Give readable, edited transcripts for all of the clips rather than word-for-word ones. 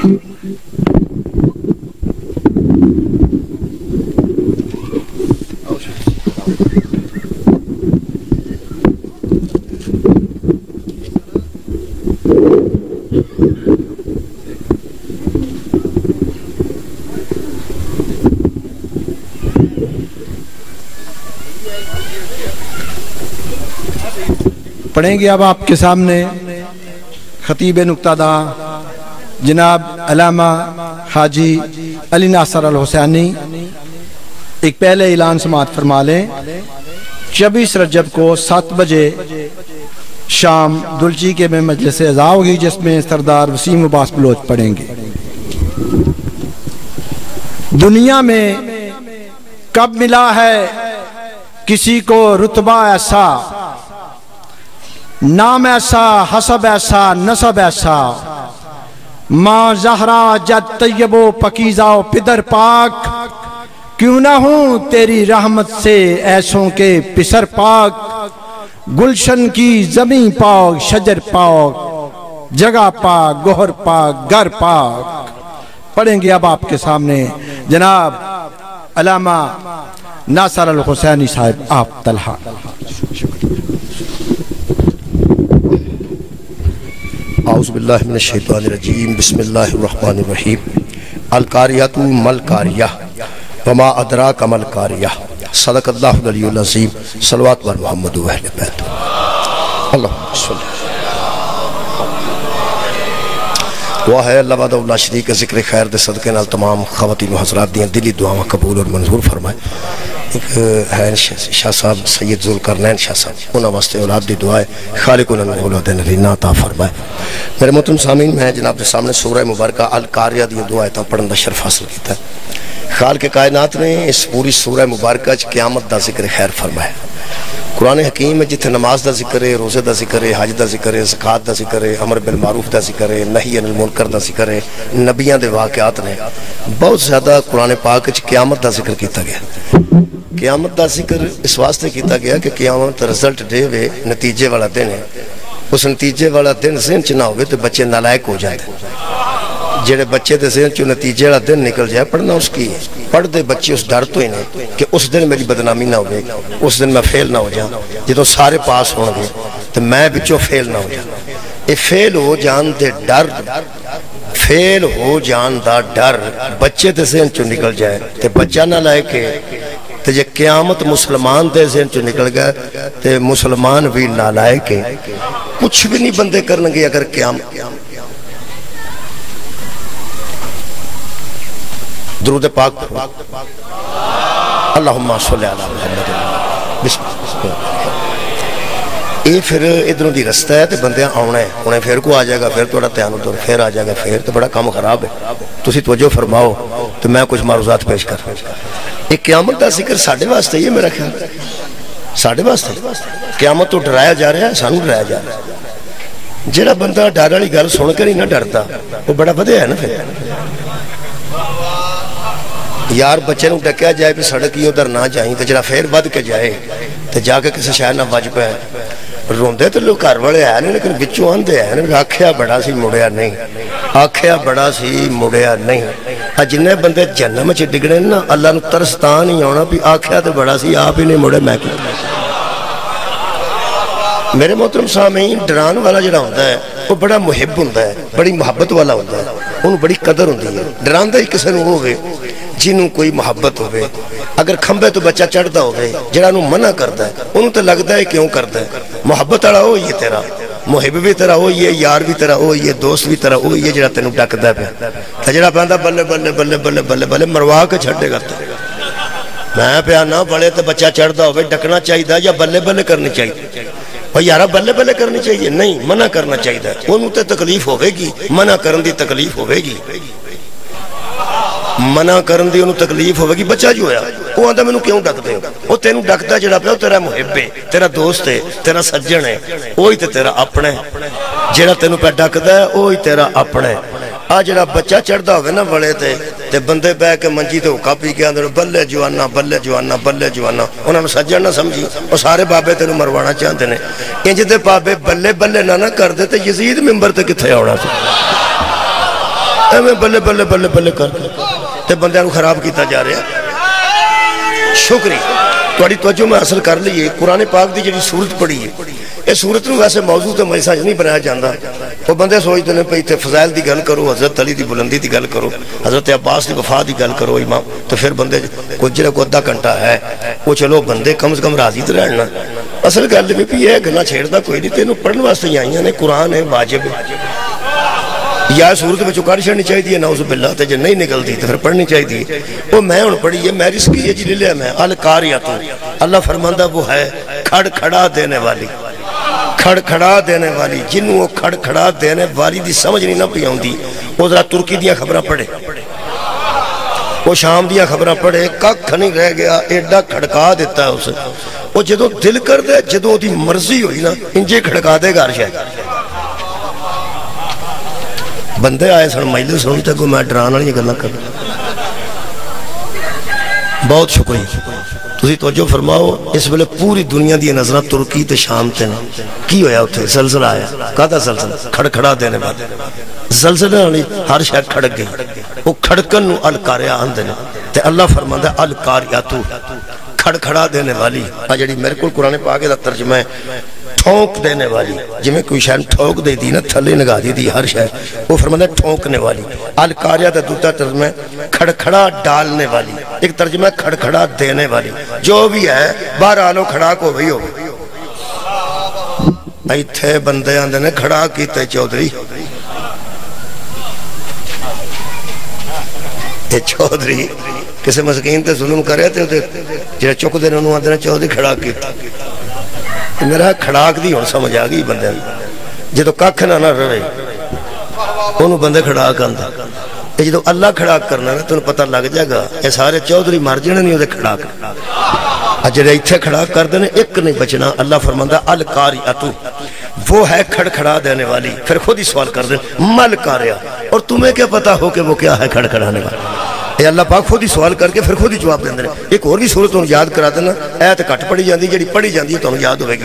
پڑھیں گے اب آپ کے سامنے خطیب نقطہ داں جناب علامہ حاجی علی ناصر الحسینی ایک پہلے اعلان سماعت فرما لیں۔ 24 رجب کو 7 بجے شام دلچی کے میں مجلس عزا ہوگی جس میں سردار وسیم عباس بلوچ پڑھیں گے۔ دنیا میں کب ملا ہے کسی کو رتبہ ایسا، نام ایسا، حسب ایسا، نسب ایسا، ماں زہرا جد طیب و پکیزہ و پدر پاک، کیوں نہ ہوں تیری رحمت سے ایسوں کے پسر پاک، گلشن کی زمین پاک، شجر پاک، جگہ پاک، گوہر پاک، گھر پاک۔ پڑھیں گے اب آپ کے سامنے جناب علامہ ناصر الحسینی صاحب آپ طلحہ۔ اعوذ باللہ من الشیطان الرجیم، بسم اللہ الرحمن الرحیم۔ القاریۃ مل قاریہ وما ادراک مل قاریہ، صدق اللہ العلی العظیم، صلوات بر محمد و اہل بیت۔ اللہم صلی دعا ہے اللہ وحدہ لا شریک کے ذکر خیر دے صدقے نال تمام خواتین و حضرات دیاں دلی دعاواں قبول اور منظور فرمائے۔ ایک ہے شاہ صاحب سید ذوالقرنین شاہ صاحب، انہاں واسطے اولاد دی دعا ہے، خالق انہاں نوں اولاد نرینہ عطا فرمائے۔ میرے محترم سامعین، میں جناب کے سامنے سورہ مبارکہ القاریہ دی دعا ہے پڑھن دا شرف حاصل کیتا ہے۔ خالق کائنات نے اس پوری سورہ مبارکہ چ قیامت دا ذکر خیر فرمایا۔ قرآن حکیم میں جتھے نماز دا ذکر ہے، روزے دا ذکر ہے، حج دا ذکر ہے، زکوٰۃ دا ذکر ہے، امر بالمعروف دا ذکر ہے، نہی عن المنکر دا ذکر ہے، نبیاں دے واقعات نے، بہت زیادہ قرآن پاک وچ قیامت دا ذکر کیتا گیا۔ قیامت دا ذکر اس واسطے کیتا گیا کہ قیامت رزلٹ ڈے وے، نتیجے والا دن ہے۔ اس نتیجے والا دن ذہن چ نہ ہوئے تو بچے نالائق ہو جاتے ہیں۔ جڑے بچے دے ذہن چ نتیجے والا دن نکل جائے، پڑھنا اس کی پڑھ دے بچے اس ڈر تو ہی نہیں کہ اس دن میری بدنامی نہ ہوئے، اس دن میں فیل نہ ہو جاؤں، جدوں سارے پاس ہوں گے تو میں بچوں فیل نہ ہو جاؤں۔ یہ فیل ہو جان دے ڈر، فیل ہو جان دا ڈر بچے دے ذہن چ نکل جائے تو بچہ نہ لائے کہ تے جے قیامت مسلمان دے ذہن چ نکل گئے تے مسلمان بھی نالائق ہیں، کچھ بھی نہیں بندے کرن گے اگر قیامت۔ درود پاک اللہم صلی علی محمد بسم اللہ۔ یہ پھر ادھروں دی رستہ ہے تے بندیاں آنا ہے، انہیں پھر کو آ جائے گا، پھر توڑا تیان ادھر پھر آ جائے گا، پھر تو بڑا کام خراب ہے۔ تسی توجہ فرماؤ تو میں کچھ معروضات پیش کر۔ ایک قیامت دا ذکر ساڑھے واسطے یہ میرا خیال ساڑھے واسطے قیامت تو ڈرایا جا رہا ہے، سانو ڈرایا جا رہا ہے۔ جڑا بندہ ڈر والی گل سن کر ہی نہ ڈرتا وہ بڑا بدیا ہے نا۔ پھر یار بچے نو ڈکیا جائے بھی سڑک ہی ادھر نہ جائیں تو جڑا پھر بد کے جائے تو جا کے کسی شاید نہ بج پائے۔ روندے تو لوگ گھر والے آئے نہیں لیکن بچوں آندے آئے نہیں، آکھیا بڑا سی مڑیا نہیں، آکھیا بڑا سی مڑیا نہیں۔ جنہیں بندے جہنم چ ڈگنے نا اللہ نو ترستان ہی ہونا بھی آکھیا تو بڑا سی آپ ہی نہیں مڑے میں کی۔ میرے محترم سامعین، ڈران والا جڑا ہوتا ہے وہ بڑا محب ہوتا ہے، بڑی محبت والا ہوتا ہے، انہوں بڑی قدر ہوتی ہے۔ ڈران دا ہی کسی نو ہوئے جنہوں کوئی محبت ہوئے، اگر کھمبے تو بچہ چڑھتا ہوئے جڑا انہوں منع کرتا ہے انہوں تو لگتا ہے کیوں کرتا ہے۔ محبت والا ہو یہ تیرا، محب بھی تیرا ہو یہ، یار بھی تیرا ہو یہ، دوست بھی تیرا ہو یہ، جڑا تینوں ڈکدا پیا جڑا پہندا بلے بلے بلے بلے بلے بلے مروا کے چھڈے گا۔ میں پیا نہ بڑے تو بچہ چڑھتا ہوئے ڈکنا چاہیے یا بلے بلے کرنی چاہیے؟ اور یارہ بلے بلے کرنی چاہیے؟ نہیں، منع کرنا چاہیے۔ انہوں تے تکلیف ہوئے گی، منع کرن دی تکلیف ہوئے گی، منع کرن دی انہوں تکلیف ہوئے گی۔ بچہ جو ہے وہ آندہ میں نو کیوں ڈک دے ہو؟ وہ تینوں ڈکتا جڑا پہ تیرا محب ہے، تیرا دوست ہے، تیرا سجن ہے، وہی تے تیرا اپنے جڑا تینوں پہ ڈکتا ہے وہی تیرا اپنے۔ آج جڑا بچہ چڑھتا ہوئے نا بڑے تے بندے بے کے منجی تے ہوکا پی کے اندر بلے جوانا بلے جوانا بلے جوانا، انہوں نے سجن نہ سمجھی اور سارے بابے تینوں مروانا چاہتے ہیں۔ انج دے بابے بلے بلے نہ کر دے تے یزید ممبر تے کتھے آونا سی۔ ایویں بلے بلے بلے بلے کر تے بندیاں نو خراب کیتا جا رہا ہے۔ شکری تھوڑی توجہ میں حاصل کر لیے قرآن پاک دی جڑی سورت پڑھی ہے یہ سورت نو ویسے موضوع تے میں سمجھ نہیں بنایا جاندا وہ بندے سوچتے ہیں پہ تے فضائل دی گل کرو حضرت علی دی بلندی دی گل کرو حضرت عباس دی وفا دی گل کرو امام تو پھر بندے کوئی جڑا کو ادھا گھنٹہ ہے وہ چلو بندے کم سے کم راضی تے رہنا اصل گل میں بھی یہ گلا چھیڑدا کوئی نہیں تینوں پڑھن واسطے ہی آئیاں نے قرآن ہے واجب ہے یا صورت میں چکار چھڑنی چاہیے نعوذ باللہ تے جے نہیں نکلتی تو پھر پڑھنی چاہیے وہ میں ہن پڑھی ہے میں رزق یہ جی لے لیا میں القاریۃ اللہ فرماندہ وہ ہے کھڑ کھڑا دینے والی کھڑ کھڑا دینے والی جنوں وہ کھڑ کھڑا دینے والی دی سمجھ نہیں نہ پئی آوندی وہ ذرا ترکی دیاں خبراں پڑھے وہ شام دیاں خبراں پڑھے ککھ نہیں رہ گیا ایڈا کھڑکا دیتا ہے اسے وہ جدوں دل کر دے جدوں دی مرضی ہوئی نا انجے کھڑکا دے گا عرش ہے بندے آئے سن مجلس سنتے کو میں ڈران والی گلاں کر بہت شکریہ تسی توجہ فرماؤ اس ویلے پوری دنیا دی نظراں ترکی تے شام تے نے کی ہویا اوتھے زلزلہ آیا کہتا زلزلہ کھڑکھڑا دینے بعد زلزلہ والی ہر شے کھڑک گئی وہ کھڑکن نو القاریہ آندے نے تے اللہ فرماندا القاریۃ کھڑکھڑا دینے والی آ جڑی میرے کول قرآن پاک دا ترجمہ ہے ٹھونک دینے والی جمیں کوئی شاید ٹھونک دے دی نا تھلے نگاہ دی ہر شاید وہ فرمانا ٹھونکنے والی القاریہ دا دوتا ترجمہ کھڑکھڑا ڈالنے والی ایک ترجمہ کھڑکھڑا دینے والی جو بھی ہے بہرحالو کھڑا کو بھی ہو ایتھے بندے آندے نے کھڑا کیتے چودھری یہ چودھری کسی مسکین تے ظلم کرے تے جنہیں چک دے انہوں آندے نے چودھری کھڑا کیتا میرا کھڑاک دی ہون سمجھ آگئی بندے جدو ککھ نہ رہے انہوں بندے کھڑاک آندہ جدو اللہ کھڑاک کرنا ہے تو انہوں پتہ لگ جائے گا یہ سارے چودھری مر جانے نہیں ہوتے کھڑاک جدو ایتھے کھڑاک کر دینے ایک نہیں بچنا اللہ فرماندہ القاریۃ وہ ہے کھڑکھڑا دینے والی پھر خود ہی سوال کر دینے مل قاریہ اور تمہیں کیا پتا ہو کہ وہ کیا ہے کھڑکھڑانے والی اے اللہ پاک خود ہی سوال کر کے پھر خود ہی جواب دیں ایک اور بھی صورت انہوں یاد کرا دینا ایت کٹ پڑی جاندی جڑی پڑی جاندی ہے تو انہوں یاد ہوئے گی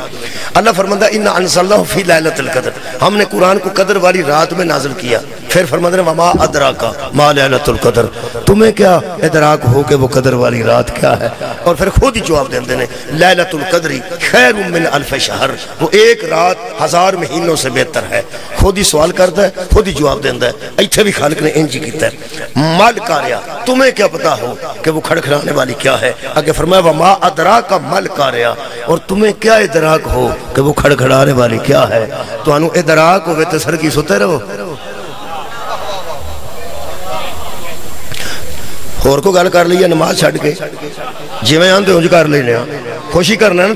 اللہ فرماندہ اِنَّا أَنزَلْنَاهُ فِي لَيْلَةِ الْقَدْرِ ہم نے قرآن کو قدر والی رات میں نازل کیا پھر فرماندہ وَمَا أَدْرَاكَ مَا لَيْلَةُ الْقَدْرِ تمہیں کیا ادراک ہو کہ وہ قدر والی رات کیا ہے اور پھر خود ہی جواب دیں دینے لَيْلَةُ الْقَدْرِ خَيْرٌ مِّنْ أَلْفِ شَهْرٍ وہ ایک رات 1000 مہینوں سے بہتر ہے خود ہی سوال کرتا ہے خود ہی جواب دیندہ ہے ایتھے بھی خالق نے انجی کیتا ہے مال قاریہ تمہیں کیا پتا ہو کہ وہ کھڑکھڑانے والی کیا ہے آگے فرمایا وَمَا أَدْرَاكَ مَل قَارِيَ اور تمہیں کیا ادراک ہو کہ وہ کھڑکھڑانے والی کیا ہے تو انہوں ادراک ہوئے تو سر کی سوتے رہو اور کو گل کر لیا نماز چھڑ کے جی میں آندے ہوں کر لینے خوشی کرنا ہے نا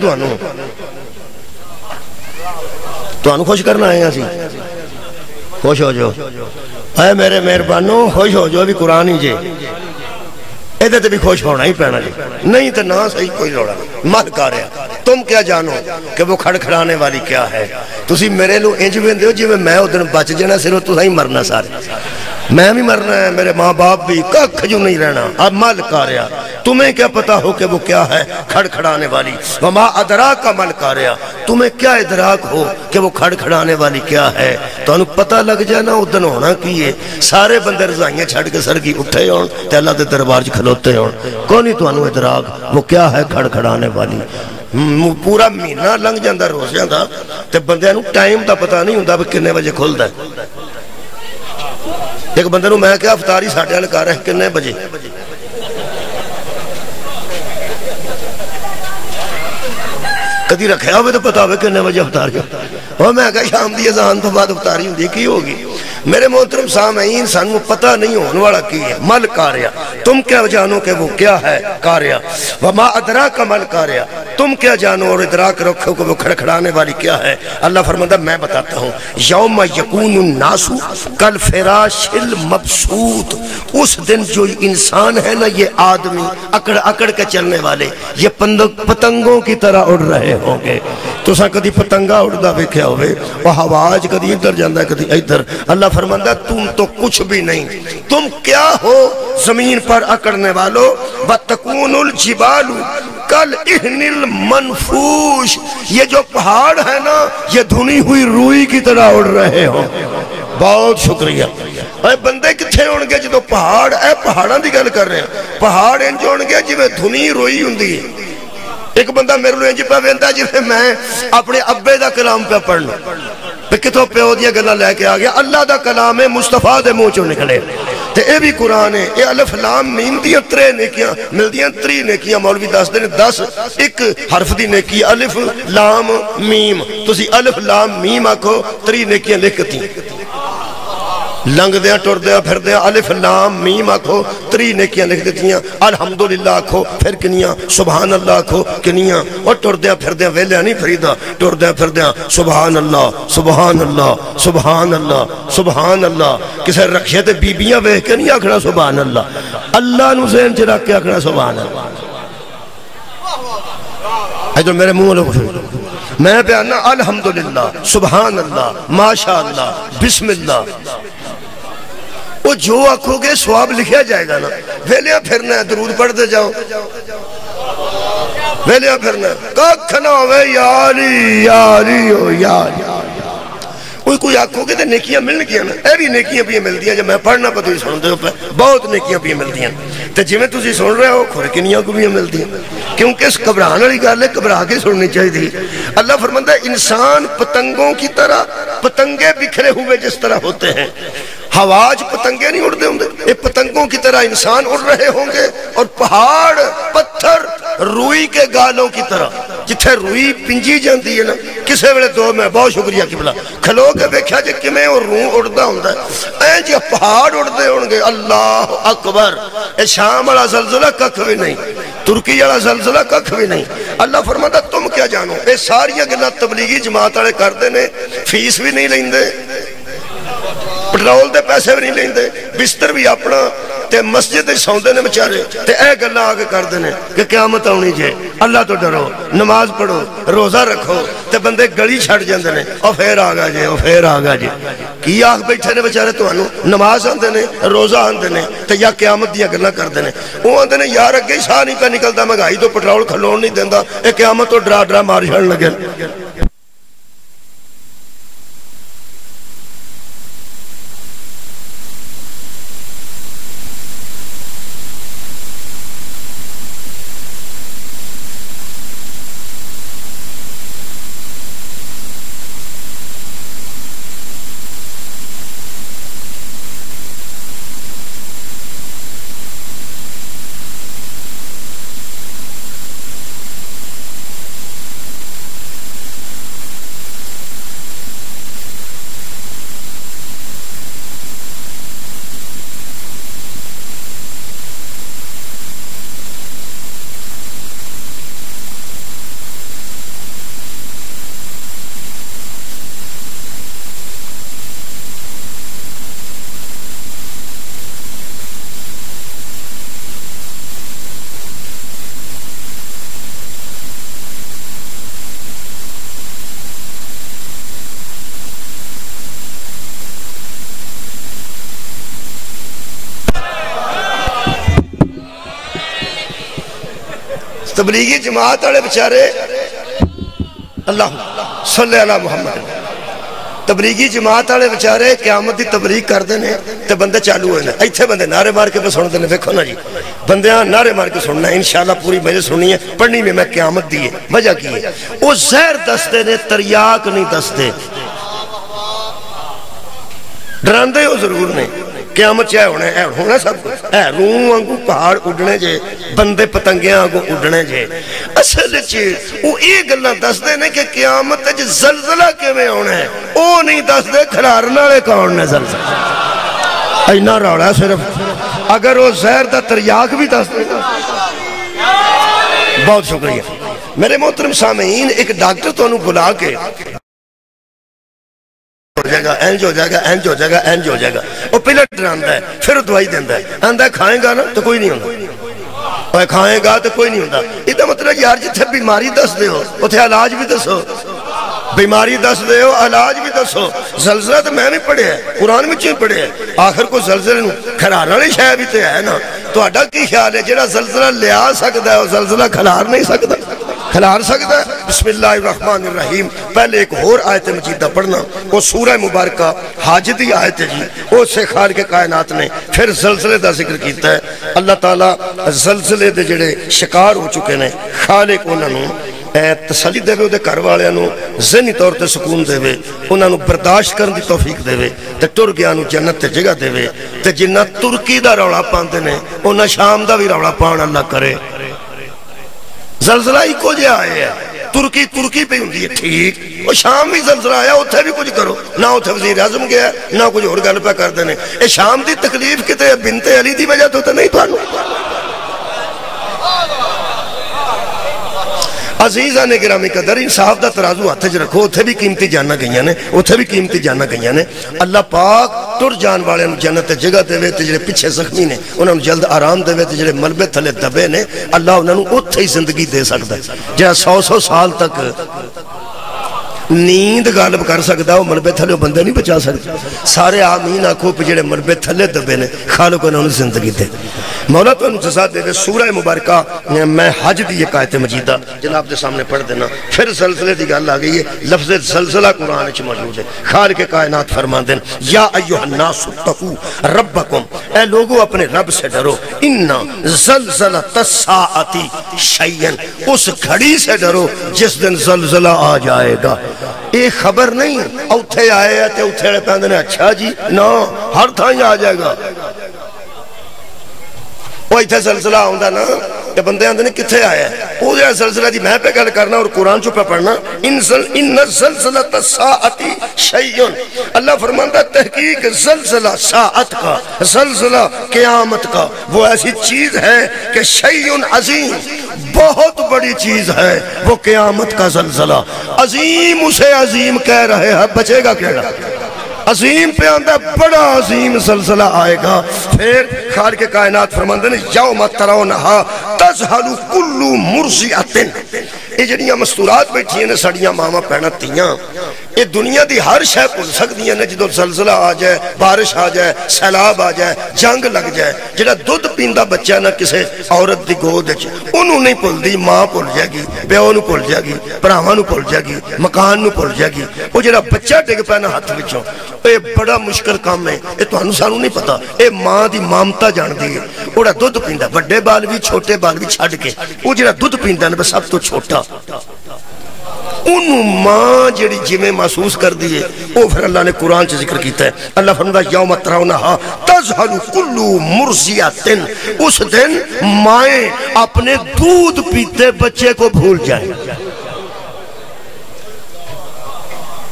تو انہوں خوش کرنا ہے سی خوش ہو جو اے میرے مہربانوں خوش ہو جو بھی قرآن ہی جے ایدھے تے بھی خوش ہونا ہی پہنا جی نہیں تے نہ صحیح کوئی روڑا مل قاریہ تم کیا جانو کہ وہ کھڑکھڑانے والی کیا ہے تسی میرے لو انج ویندے ہو جی میں ادھر بچ جانا صرف تو ہی مرنا سارے میں بھی مرنا ہے میرے ماں باپ بھی ککھ جو نہیں رہنا اب مل قاریہ تمہیں کیا پتا ہو کہ وہ کیا ہے کھڑکھڑانے والی وما ادراک مل قاریہ تمہیں کیا ادراک ہو کہ وہ کھڑکھڑانے والی کیا ہے تو انہوں پتہ لگ جانا ادھن ہونا کیے سارے بندے رضائیاں چھڑ کے سر کی اٹھے ہون تے اللہ دے دربار چ کھلوتے ہون کونی تو انہوں ادراک وہ کیا ہے کھڑکھڑانے والی پورا مہینہ لنگ جاندہ روزیاں دا تے بندے انہوں ٹائم دا پتہ نہیں ہوندہ کنے بجے کھل دا ایک بندے میں کیا افطاری ساڑھے آنے کہا رہے ہیں کنے بجے کدی رکھیا ہوئے تو پتا ہوئے کنے بجے افطاری اور میں کہا شام دی اذان تو بعد افطاری ہوں دی کی ہوگی میرے محترم سامعین سانو پتہ نہیں ہونے والا کی ہے مل قاریہ تم کیا جانو کہ وہ کیا ہے قاریہ وما ادراک مل قاریہ تم کیا جانو اور ادراک رکھو کہ وہ کھڑکھڑانے والی کیا ہے اللہ فرماندہ میں بتاتا ہوں یوم یکون الناس کالفراش المبسوط اس دن جو انسان ہے نا یہ آدمی اکڑ اکڑ کے چلنے والے یہ پتنگوں کی طرح اڑ رہے ہوں گے تو سا کدی پتنگا اڑدا ویکھیا ہوئے وہ ہواج کدی ادھر جاندہ کدی ادھر اللہ فرماندہ تم تو کچھ بھی نہیں تم کیا ہو زمین پر اکڑنے والو وَتَكُونُ الْجِبَالُ كَالْإِحْنِ الْمَنْفُوشِ یہ جو پہاڑ ہے نا یہ دھنی ہوئی روئی کی طرح اڑ رہے ہوں بہت شکریہ اے بندے کتھے ہون گے جدو پہاڑ اے پہاڑاں دی گل کر رہے ہیں پہاڑ انج ہون گے جویں دھنی روئی ہوندی ہے ایک بندہ میرے لو انج پہ ویندا جویں میں اپنے ابے دا کلام پہ پڑھنا پہ کتوں پیو دیا گلا لے کے آ گیا اللہ دا کلام ہے مصطفیٰ دے منہ چوں نکلے تے اے بھی قرآن ہے اے الف لام میم دیاں 3 نیکیاں ملدیاں 3 نیکیاں مولوی دس دے نے 10 ایک حرف دی نیکی الف لام میم تسی الف لام میم آکھو 3 نیکیاں لکھتی لنگ دیاں ٹر دیاں پھر دیاں الف لام میم آکھو 3 نیکیاں لکھ دیتیاں الحمدللہ آکھو پھر کنیاں سبحان اللہ آکھو کنیاں اور ٹر دیاں پھر دیاں ویلیاں نہیں فریدہ ٹر دیاں پھر دیاں سبحان اللہ سبحان اللہ سبحان اللہ سبحان اللہ کسے رکھے تے بیبیاں وے کے نہیں آکھنا سبحان اللہ اللہ نو ذہن چ رکھ کے آکھنا سبحان اللہ ادھر میرے منہ لوگ میں بیانا الحمدللہ سبحان اللہ ماشاءاللہ بسم اللہ وہ جو آنکھوں کے سواب لکھیا جائے گا نا ویلیاں پھرنا ہے درود پڑھ دے جاؤ ویلیاں پھرنا ہے ککھنا ہوئے یاری یاری ہو یاری کوئی آنکھوں کے تے نیکیاں ملن گیا نا اے بھی نیکیاں بھی مل دیا جب میں پڑھنا پہ تو ہی سن دے ہو پہ بہت نیکیاں بھی مل دیا تے جی میں تُسی سن رہے ہو کھرکنیاں کو بھی مل دیا کیونکہ اس قبران والی گالے قبرا کے سننی چاہیے تھی اللہ فرماتا ہے انسان پتنگوں کی طرح پتنگے بکھرے ہوئے جس طرح ہوتے ہیں ہواج پتنگے نہیں اڑ دے ہوں گے یہ پتنگوں کی طرح انسان اڑ رہے ہوں گے اور پہاڑ پتھر روئی کے گالوں کی طرح جتھے روئی پنجی جاندی ہے نا کسے ویلے دو میں بہت شکریہ قبلہ کھلو کے بیکھا جے کہ میں اور روح اڑدا ہوندا ہے اے جی پہاڑ اڑ دے ہوں گے اللہ اکبر اے شام والا زلزلہ ککھ بھی نہیں ترکی والا زلزلہ ککھ بھی نہیں اللہ فرماتا تم کیا جانو اے ساری گلاں تبلیغی جماعت والے کردے نے فیس بھی نہیں لیندے پٹرول دے پیسے بھی نہیں لیندے بستر بھی اپنا تے مسجد دے سوندے نے بچارے تے اے گلاں آگے کر دینے کہ قیامت آنی جے اللہ تو ڈرو نماز پڑھو روزہ رکھو تے بندے گلی چھڑ جاندے نے او پھر آگا جے او پھر آگا جے کی آگ بیٹھے نے بچارے تو انو نماز آندے نے روزہ آندے نے تے یا قیامت دیا گلاں کر دینے وہ آندے نے یار اگے ہی ساہ نہیں پہ نکلدا مہنگائی تو پٹرول کھلون نہیں دیندا اے قیامت تو ڈرا ڈرا مار چھڑن لگے تبلیغی جماعت والے بچارے اللہ صلی اللہ محمد تبلیغی جماعت والے بچارے قیامت دی تبلیغ کر دینے تے بندے چالو ہوئے نا ایتھے بندے نعرے مار کے پہ سن دینے دیکھو نا جی بندیاں نعرے مار کے سننا ہے انشاءاللہ پوری مجھے سننی ہے پڑھنی میں قیامت دی ہے وجہ کی ہے وہ زہر دستے نے تریاک نہیں دستے ڈراندے ہو ضرور نہیں قیامت چاہے ہونا سب اے روح آنگو پہاڑ اڑنے جے بندے پتنگیاں آنگو اڑنے جے اصل چیز وہ ایک گلہ دس دے نے کہ قیامت جے زلزلہ کے میں ہونا ہے وہ نہیں دس دے کھلارنا لے کون نے زلزلہ اینا روڑا ہے صرف اگر وہ زہر دا تریاک بھی دس دے بہت شکریہ میرے محترم سامعین ایک ڈاکٹر تو انہوں بلا کے ہو جائے گا اینج ہو جائے گا اینج ہو جائے گا اینج ہو جائے گا وہ پہلے ڈراندہ ہے پھر دوائی دیندہ ہے آندہ ہے کھائیں گا نا تو کوئی نہیں ہوندہ اور کھائیں گا تو کوئی نہیں ہوندہ ادھا مطلب یار جتھے بیماری دس دے ہو اتھے علاج بھی دس ہو بیماری دس دے ہو علاج بھی دس ہو زلزلہ تو میں بھی پڑھے ہیں قرآن میں چوئی پڑھے ہیں آخر کو زلزلہ کھلارنا نہیں شاید بھی تو ہے نا تو اڈا کی خیال ہے جنہا زلزلہ لیا سکتا ہے وہ زلزلہ کھلار نہیں سکتا کھلار سکتا ہے؟ بسم اللہ الرحمن الرحیم پہلے ایک اور آیت مجیدہ پڑھنا، وہ سورہ مبارکہ حاجدی آیت ہے جی، اس سے خالق کائنات نے پھر زلزلے دا ذکر کیتا ہے۔ اللہ تعالیٰ زلزلے دے جڑے شکار ہو چکے نے، خالق انہوں نے تسلی دے وے، گھر والے ذہنی طور تے سکون دے وے، انہوں برداشت کرن دی توفیق دے وے، تے ٹر گیا جنت تے جگہ دے وے، تے جنہ ترکی دا روڑا پاندے نے انہاں شام دا بھی روڑا پان اللہ کرے۔ زلزلہ ہی کو جے آئے ہے، ترکی پہ ہوندی ہے ٹھیک، وہ شام بھی زلزلہ آیا، اتھے بھی کچھ کرو، نہ اتھے وزیر اعظم گیا نہ کچھ اور گل پہ کر دینے۔ اے شام دی تکلیف کتے بنت علی دی وجہ تو نہیں تو عزیزاں نے گرامی قدر انصاف دا ترازو ہاتھ رکھو، اتھے بھی قیمتی جانا گئیاں نے، اتھے بھی قیمتی جانا گئیاں نے۔ اللہ پاک ٹر جان والے جنت جگہ دے وے، تے جڑے پیچھے زخمی نے انہوں نے جلد آرام دے وے، تے جڑے ملبے تھلے دبے نے اللہ انہوں نے اتھے ہی زندگی دے سکتا ہے۔ جہاں 100 سال تک نیند غالب کر سکتا وہ ملبے تھلے بندے نہیں بچا سکتے۔ سارے آمین آنکھوں پہ جڑے ملبے تھلے دبے نے خالق انہوں نے زندگی دے۔ مولا تو انہوں جزا دے دے۔ سورہ مبارکہ میں حج دی ایک آیت مجیدہ جناب دے سامنے پڑھ دینا، پھر زلزلے دی گل آگئی ہے، لفظ زلزلہ قرآن اچھ موجود ہے۔ خالق کائنات فرمان دیں یا ایوہ الناس اتقو ربکم، اے لوگوں اپنے رب سے ڈرو، انہا زلزلۃ الساعتی شیئن، اس گھڑی سے ڈرو جس دن زلزلہ آ جائے گا۔ ایک خبر نہیں اوتھے آئے تے اوتھے رہے پہندے نے اچھا جی نا ہر تھا ہی آ جائے گا۔ وہ ایتھے زلزلہ ہوندہ نا کہ بندے آندے نے کتھے آئے ہیں، وہ جو زلزلہ دی میں پہ گل کرنا اور قرآن چھو پہ پڑھنا، ان زلزلۃ الساعتی شیئن، اللہ فرماندہ تحقیق زلزلہ ساعت کا، زلزلہ قیامت کا وہ ایسی چیز ہے کہ شیئن عظیم، بہت بڑی چیز ہے وہ قیامت کا زلزلہ۔ عظیم اسے عظیم کہہ رہے ہیں، بچے گا کہنا عظیم پہ آندہ بڑا عظیم زلزلہ آئے گا۔ پھر خالق کائنات فرماندے نے یوم ترونہا تذہل کل مرضعۃ، یہ جڑیاں مستورات بیٹھی ہیں سڑیاں ماما پہنا تیاں، یہ دنیا دی ہر شے پھل سکتی ہیں جدو زلزلہ آ جائے، بارش آ جائے، سیلاب آ جائے، جنگ لگ جائے، جڑا دودھ پیندہ بچہ نہ کسے عورت دی گود وچ انہوں نہیں بھول دی، ماں بھول جائے گی، پیو نو بھول جائے گی، بھراواں نو بھول جائے گی، مکان نو بھول جائے گی، وہ جڑا بچہ ڈگ پیا نہ ہاتھ وچوں، یہ بڑا مشکل کام ہے، یہ تانوں سانوں نہیں پتا، یہ ماں دی مامتا جان دی ہے، اوڑا دودھ پیندہ بڑے بال بھی چھوٹے بال بھی چھڑ کے، وہ جڑا دودھ پیندہ نا سب تو چھوٹا، انہوں ماں جڑی جمیں محسوس کر دیئے، وہ پھر اللہ نے قرآن سے ذکر کیتا ہے۔ اللہ فرماتا ہے یوم ترونہا تذہل کل مرضعۃ، اس دن مائیں اپنے دودھ پیتے بچے کو بھول جائیں۔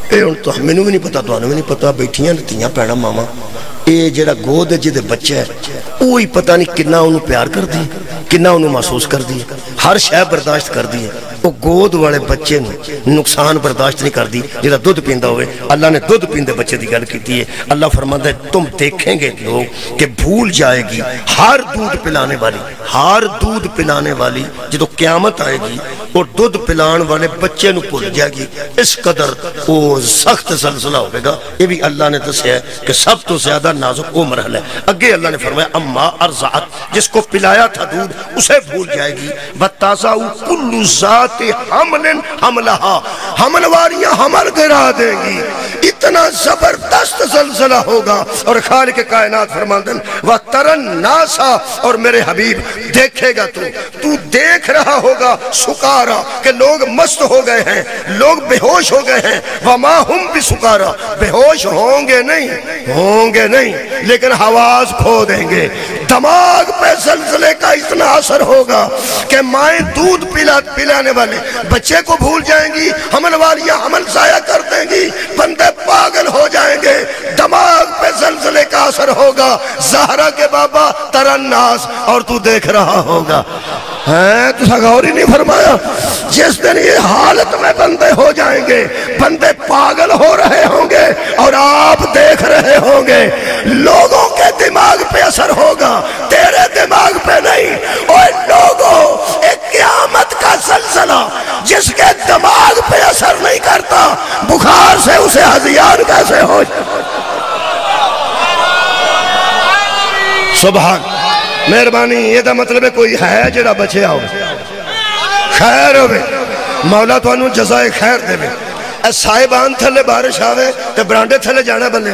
اے ان تو ہمیں بھی نہیں پتا، تو ہمیں نہیں پتا، بیٹھیاں نتیاں پیڑا ماما، اے جڑا گود ہے جدے بچہ ہے وہی پتہ نہیں کنا انہوں پیار کر دی، کنا انہوں محسوس کر دی، ہر شے برداشت کر دی، وہ گود والے بچے نقصان برداشت نہیں کر دی جڑا دودھ پیندہ ہوئے۔ اللہ نے دودھ پیندے بچے دی گل کیتی ہے۔ اللہ فرماتا ہے تم دیکھیں گے لوگ کہ بھول جائے گی ہر دودھ پلانے والی، ہر دودھ پلانے والی جدو قیامت آئے گی اور دودھ پلان والے بچے نو بھول جائے گی، اس قدر وہ سخت زلزلہ ہوئے گا۔ یہ بھی اللہ نے دسیا ہے کہ سب تو زیادہ نازک وہ مرحلہ ہے۔ اگے اللہ نے فرمایا اما ارضعت، جس کو پلایا تھا دودھ اسے بھول جائے گی، بتازہ کل ذات حمل حملہا، حمل واریاں حمل گرا دیں گی، اتنا زبردست زلزلہ ہوگا۔ اور خالق کائنات فرماندن وَتَرَن نَاسَ، اور میرے حبیب دیکھے گا تو دیکھ رہا ہوگا سکارا کہ لوگ مست ہو گئے ہیں، لوگ بے ہوش ہو گئے ہیں، وَمَا هُمْ بِسُکارا، بے ہوش ہوں گے نہیں لیکن حواس کھو دیں گے۔ دماغ پہ زلزلے کا اتنا اثر ہوگا کہ مائیں دودھ پلانے والے بچے کو بھول جائیں گی، حمل والیاں حمل ضائع کر دیں گی، بندے پاگل ہو جائیں گے، دماغ پہ زلزلے کا اثر ہوگا۔ زہرا کے بابا ترناس، اور تو دیکھ رہا ہوگا، تو غور ہی نہیں فرمایا جس دن یہ حالت میں بندے ہو جائیں گے، بندے پاگل ہو رہے ہوں گے اور آپ دیکھ رہے ہوں گے، لوگوں کے دماغ پہ اثر ہوگا، تیرے دماغ پہ نہیں۔ اور لوگوں، ایک قیامت کا زلزلہ جس کے دماغ پہ اثر نہیں کرتا، بخار سے اسے ہذیان کیسے ہو جائے؟ سبحان مہربانی، یہ دا مطلب ہے کوئی ہے جڑا بچے آؤ خیر ہوئے مولا تو انہوں جزائے خیر دے میں اے صاحبان تھلے بارش آوے تے برانڈے تھلے جانا بندے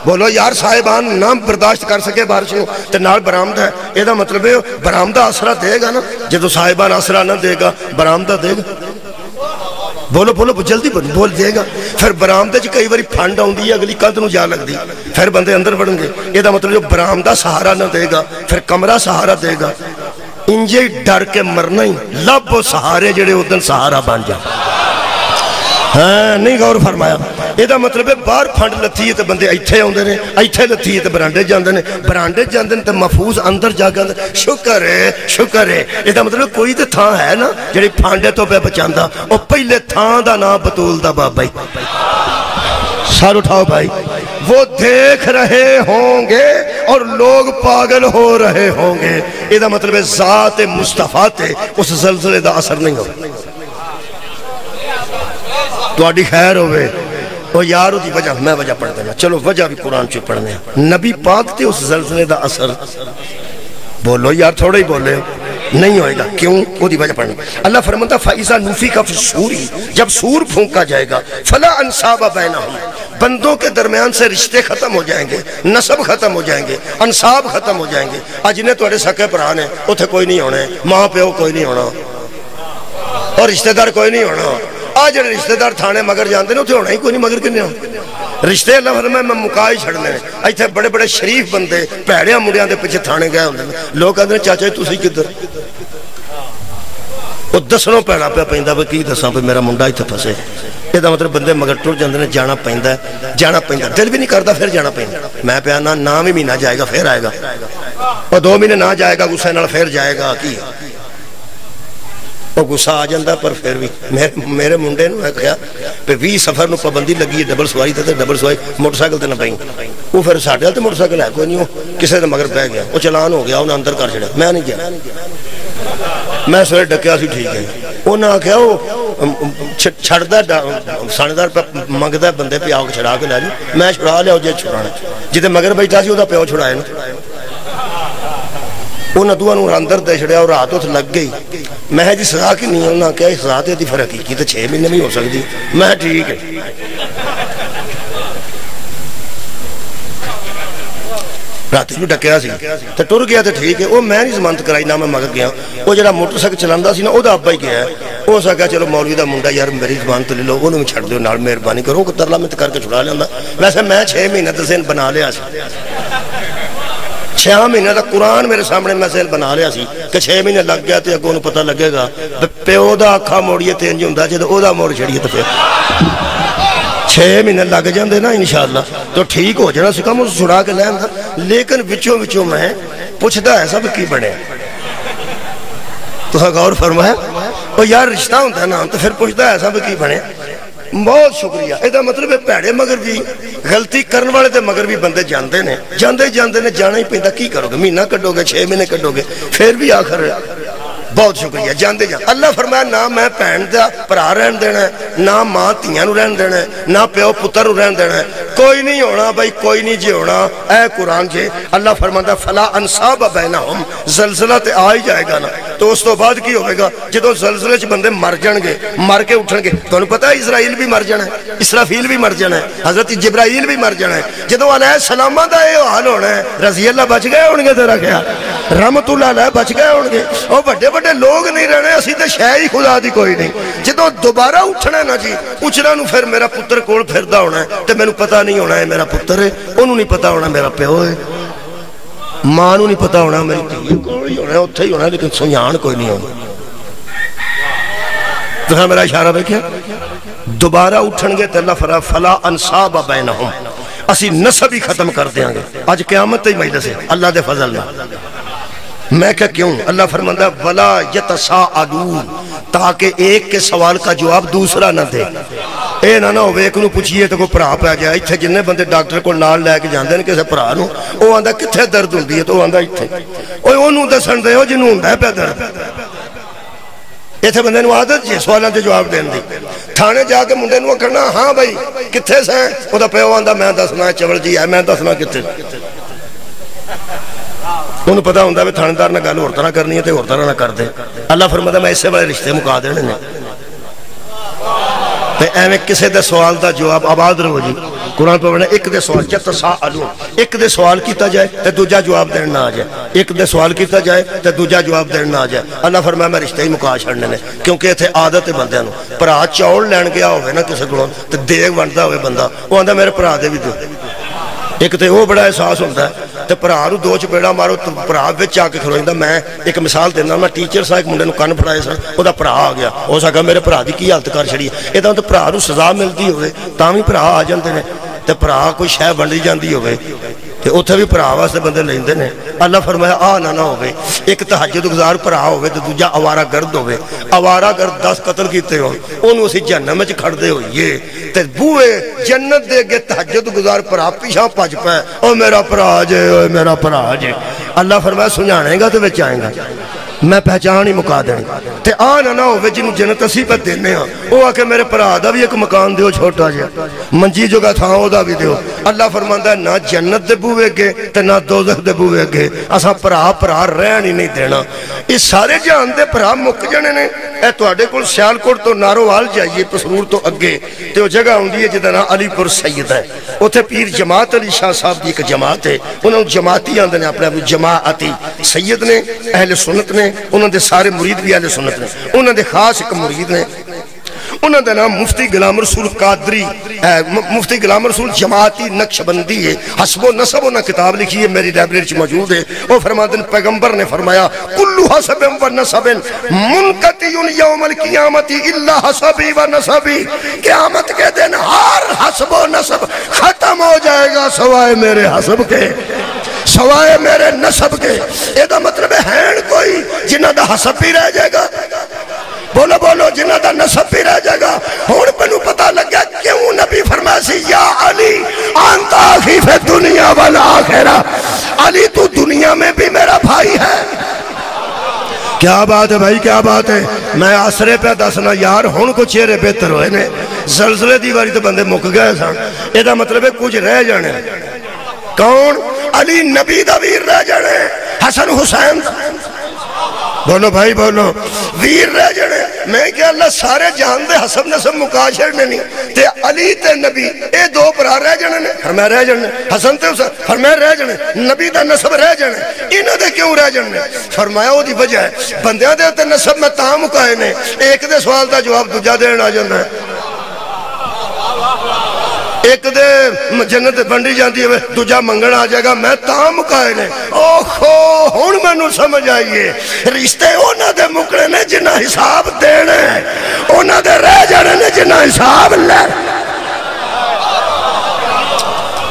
بولو یار صاحبان نہ برداشت کر سکے بارش نو تے نال برامدہ ہے یہ دا مطلب ہے برامدہ آسرہ دے گا نا جدو صاحبان آسرہ نہ دے گا برامدہ دے گا بولو بولو جلدی بول دے گا پھر برامدے چ کئی باری پھنڈ آؤندی ہے اگلی کد نو جا لگ دی پھر بندے اندر بڑھیں گے یہ دا مطلب جو برامدہ سہارا نہ دے گا پھر کمرہ سہارا دے گا انجے ڈر کے مرنا ہی لب و سہارے جڑے ادن سہارا بن جا ہاں نہیں غور فرمایا یہ دا مطلب ہے باہر پھنڈ لتھی ہے تو بندے ایتھے ہوندے نے ایتھے لتھی ہے تو برانڈے جاندے نے تو محفوظ اندر جا گا شکر ہے یہ دا مطلب کوئی تو تھان ہے نا جڑی پھانڈے تو پہ بچاندہ اور پہلے تھان دا نا بطول دا بابا سار اٹھاؤ بھائی وہ دیکھ رہے ہوں گے اور لوگ پاگل ہو رہے ہوں گے یہ دا مطلب ہے ذات مصطفیٰ تے اس زلزلے دا اثر نہیں ہو تو آڈی خیر ہوئے وہ یارو دی وجہ میں وجہ پڑھ دینا چلو وجہ بھی قرآن چوئے پڑھنے ہیں نبی پاک تے اس زلزلے دا اثر بولو یار تھوڑا ہی بولے نہیں ہوئے گا کیوں وہ دی وجہ پڑھنے اللہ فرماتا فَإِذَا نُفِخَ فِي الصُّورِ جب سور پھونکا جائے گا فَلَا أَنْصَابَ بَيْنَهُمْ بندوں کے درمیان سے رشتے ختم ہو جائیں گے نسب ختم ہو جائیں گے انصاب ختم ہو جائیں گے اجنے تو اڑے سکے پران ہیں اتھے کوئی نہیں ہونے ماں پیو کوئی نہیں ہونا اور رشتہ دار کوئی نہیں ہونا آج رشتہ دار تھانے مگر جانتے ہیں اتھے ہونا ہی کوئی نہیں مگر کرنے ہونا رشتے اللہ فرمائے میں مکائی چھڑنے ہیں ایتھے بڑے بڑے شریف بندے پیڑیاں مڑیاں دے پچھے تھانے گئے ہوندے لوگ کہتے ہیں چاچا تُسی کدھر وہ دسنوں پیڑا پہ پہندہ پہ کی دساں پہ میرا منڈا ہی تھا پھسے یہ دا مطلب بندے مگر ٹر جاندے نے جانا پہندہ دل بھی نہیں کرتا پھر جانا پہندہ میں پہ آنا نام ہی مہینہ جائے گا پھر آئے گا اور 2 مہینے نہ جائے گا غصہ نال پھر جائے گا کی وہ غصہ آ جاندہ پر پھر بھی میرے منڈے نو ہے کہا پہ 20 سفر نو پابندی لگی ہے ڈبل سوائی تے ڈبل سوائی موٹر سائیکل تے نہ پہیں وہ پھر ساٹھے تے موٹر سائیکل ہے کوئی نہیں ہو کسے تے مگر پہ گیا وہ چلان ہو گیا انہیں اندر کر چھڑا میں نہیں گیا میں سوئے ڈکیا سی ٹھیک ہے وہ نہ کہا وہ چھڑ دا ساندار پہ منگ دا بندے پہ آگ چھڑا کے لے لی میں چھڑا لیا جے چھڑانا جتے مگر بیٹھا سی وہ دا پیو چھڑائے نا انہاں دوہاں نو اندر دے چھڑیا اور رات اتھ لگ گئی میں جی سزا کی نہیں انہاں کہا سزا تے دی فرقی کی تو 6 مہینے میں ہو سکتی میں ٹھیک ہے راتی جو ڈکیا سی تو ٹر گیا تو ٹھیک ہے وہ میں نہیں ضمانت کرائی نہ میں مگر گیا وہ جڑا موٹر سائیکل چلاندہ سی نا وہ دا ابا ہی گیا ہے وہ سکا چلو مولوی دا منڈا یار میری ضمانت لے لو انہوں میں چھڑ دیو نال مہربانی کرو کہ ترلا میں کر کے چھڑا لیندہ ویسے میں 6 مہینے دا ذہن بنا لیا سی 6 مہینے دا قرآن میرے سامنے میں ذہن بنا لیا سی کہ 6 مہینے لگ گیا تو اگوں پتہ لگے گا پیو دا اکھا موڑیے تے انج ہوندا جے او دا موڑ چھڑیے تو پھر 6 مہینے لگ جاندے نا انشاءاللہ تو ٹھیک ہو جانا سکا مجھے چھڑا کے لے اندر لیکن وچوں میں پوچھدا ہے سب کی بنے تو غور فرمایا وہ یار رشتہ ہوتا ہے نا تو پھر پوچھدا ہے سب کی بنے بہت شکریہ ایدہ مطلب ہے پیڑے مگر بھی غلطی کرن والے تے مگر بھی بندے جاندے نے جانا ہی پہندہ کی کرو گے مہینہ کٹو گے 6 مہینے کٹو گے پھر بھی آخر بہت شکریہ جاندے جان اللہ فرمایا نہ میں پہن دا پرا رہن دینا ہے نہ ماں تیاں نو رہن دینا ہے نہ پیو پتر نو رہن دینا ہے کوئی نہیں ہونا بھائی کوئی نہیں جی ہونا اے قرآن جے اللہ فرماتا فلا انصاب بینہم زلزلہ تے آئی جائے گا نا تو اس تو بعد کی ہوئے گا جدو زلزلے چ بندے مر جان گے مر کے اٹھن گے تو انہوں پتا ہے اسرائیل بھی مر جانا ہے اسرافیل بھی مر جانا ہے حضرت جبرائیل بھی مر جانا ہے جدو علیہ السلام دا یہ حال ہونا ہے رضی اللہ بچ گئے ہونگے تیرا خیال رحمت اللہ علیہ بچ گئے ہونگے اور بڑے بڑے لوگ نہیں رہنے اسی تے شے ہی خدا دی کوئی نہیں جدو دوبارہ اٹھنا ہے نا جی اچھنا نو پھر میرا پتر کول پھردا ہونا ہے تے مینوں پتہ نہیں ہونا ہے میرا پتر ہے انہوں نہیں پتہ ہونا میرا پیو ہے ماں نو نہیں پتہ ہونا میری تھی کوئی ہونا ہے اتھے ہی ہونا ہے لیکن سنیان کوئی نہیں ہونا تو ہاں میرا اشارہ بیکھیں دوبارہ اٹھن گے تے اللہ فرا فلا انصاب بینہم اسی نسب ہی ختم کر دیاں گے آج قیامت ہی مجلس ہے اللہ دے فضل میں میں کہا کیوں اللہ فرماندہ وَلَا يَتَسَاءَلُونَ تاکہ ایک کے سوال کا جواب دوسرا نہ دے اے نہ ہوئے ایک نو پوچھئے تو کوئی پرا پہ جائے اتھے جننے بندے ڈاکٹر کو نال لے کے جاندے ہیں کسے پرا نو وہ آندہ کتھے درد ہوں دیئے تو وہ آندہ اتھے وہ انہوں دسن دے ہو جنہوں ہوں دے پہ درد ایتھے بندے نو عادت جی سوالوں تے جواب دین دی تھانے جا کے منڈے نو کرنا ہاں بھائی کتھے سے وہ دا پیو آندہ میں دسنا چول جی ہے میں دسنا کتھے انہوں پتہ ہوندہ ہے تھانے دار نہ گل اور طرح کرنی ہے تے اور طرح نہ کر دے اللہ فرماتا میں اس سے بڑے رشتے مقا دینے تے ایویں کسے دے سوال دا جواب آباد رہو جی قرآن پہ پڑھنا ایک دے سوال یتساءلون ایک دے سوال کیتا جائے تے دوجا جواب دین نہ آ جائے ایک دے سوال کیتا جائے تے دوجا جواب دین نہ آ جائے اللہ فرمایا میں رشتے ہی مکا چھڑنے نے کیونکہ ایتھے عادت ہے بندیاں نو بھرا چاول لین گیا ہوئے نا کسے کولوں تے دیگ ونڈدا ہوئے بندہ وہ آندا میرے بھرا دے بھی دو ایک تے وہ بڑا احساس ہوتا ہے تے بھرا نو دو چپیڑا مارو تے بھرا وچ آ کے کھلویندا میں ایک مثال دینا میں ٹیچر سا ایک منڈے نو کن پھڑائے سن او دا بھرا آ گیا ہو سکا میرے بھرا دی کی حالت کر چھڑی اے تے بھرا نو سزا ملدی ہوئے تاں وی بھرا آ جاندے نے تے بھرا کوئی شے ونڈی جاندی ہوئے تے اوتھے بھی بھرا واسطے بندے لیندے نے اللہ فرمایا آ نہ ہوئے ایک تہجد گزار بھرا ہوئے تے دوجا آوارہ گرد ہوئے آوارہ گرد 10 قتل کیتے ہو اونوں اسی جہنم وچ کھڑدے ہوئیے تے بوئے جنت دے گے تہجد گزار بھرا پیچھے بھج پے او میرا بھرا جے او میرا بھرا جے اللہ فرمایا سمجھانے گا تے وچ آئے گا میں پہچان ہی مکا دیں تے آن نہ ہوئے جنہوں جنت اسی پہ دینے ہاں وہ آکے میرے پرا دا بھی ایک مکان دیو چھوٹا جا منجی جو گا تھا وہ دا بھی دیو اللہ فرماندہ ہے نہ جنت دے بوئے گے تے نہ دوزخ دے بوئے گے اساں پرا رہن ہی نہیں دینا اس سارے جہان دے پرا مک جانے نے اے تو آڑے کل سیالکوٹ تو ناروال جائیے پسرور تو اگے تے وہ جگہ ہوں دیئے جدنا علی پور سید ہے اتھے پیر جماعت علی شاہ صاحب دی ایک جماعت ہے انہوں جماعتی آندے نے اپنے جماعتی سید نے اہل سنت نے انہوں دے سارے مرید بھی اہل سنت نے انہوں دے خاص ایک مرید نے انہوں دے نام مفتی غلام رسول قادری مفتی غلام رسول جماعتی نقشبندی ہے حسب و نسب انہوں کتاب لکھی ہے میری لائبریری چ موجود ہے وہ فرماتے ہیں پیغمبر نے فرمایا کلو حسب و نسب منقطع یوم القیامت الا حسبی و نسبی قیامت کے دن ہر حسب و نسب ختم ہو جائے گا سوائے میرے حسب کے سوائے میرے نسب کے یہ دا مطلب ہے کوئی جنہ دا حسب بھی رہ جائے گا بولو بولو جنہ دا نسب بھی رہ جائے گا ہون پنو پتا لگ گیا کیوں نبی فرمایا سی یا علی انت آخی فی دنیا والآخرہ علی تو دنیا میں بھی میرا بھائی ہے کیا بات ہے بھائی کیا بات ہے میں آسرے پہ دسنا یار ہون کو چہرے بہتر ہوئے نے زلزلے دیواری تو بندے مک گئے سن یہ دا مطلب ہے کچھ رہ جانے کون علی نبی دا ویر رہ جانے حسن حسین بولو بھائی بولو ویر رہ جانے میں کہ اللہ سارے جہان دے حسب نسب مکاشر نے نہیں تے علی تے نبی اے دو برا رہ جانے نے فرمایا رہ جانے حسن تے حسین فرمایا رہ جانے نبی دا نسب رہ جانے انہوں دے کیوں رہ جانے فرمایا وہ دی وجہ ہے بندیاں دے تے نسب میں تاں مکائے نے ایک دے سوال دا جواب دوجا دینا جانا ہے ایک دے جنت بنڈی جاندی ہے دوجا منگن آ جائے گا میں تام کائے نے اوہو ہون میں نو سمجھ آئیے رشتے اونا دے مکڑے نے جنہ حساب دینے اونا دے رہ جانے نے جنہ حساب لے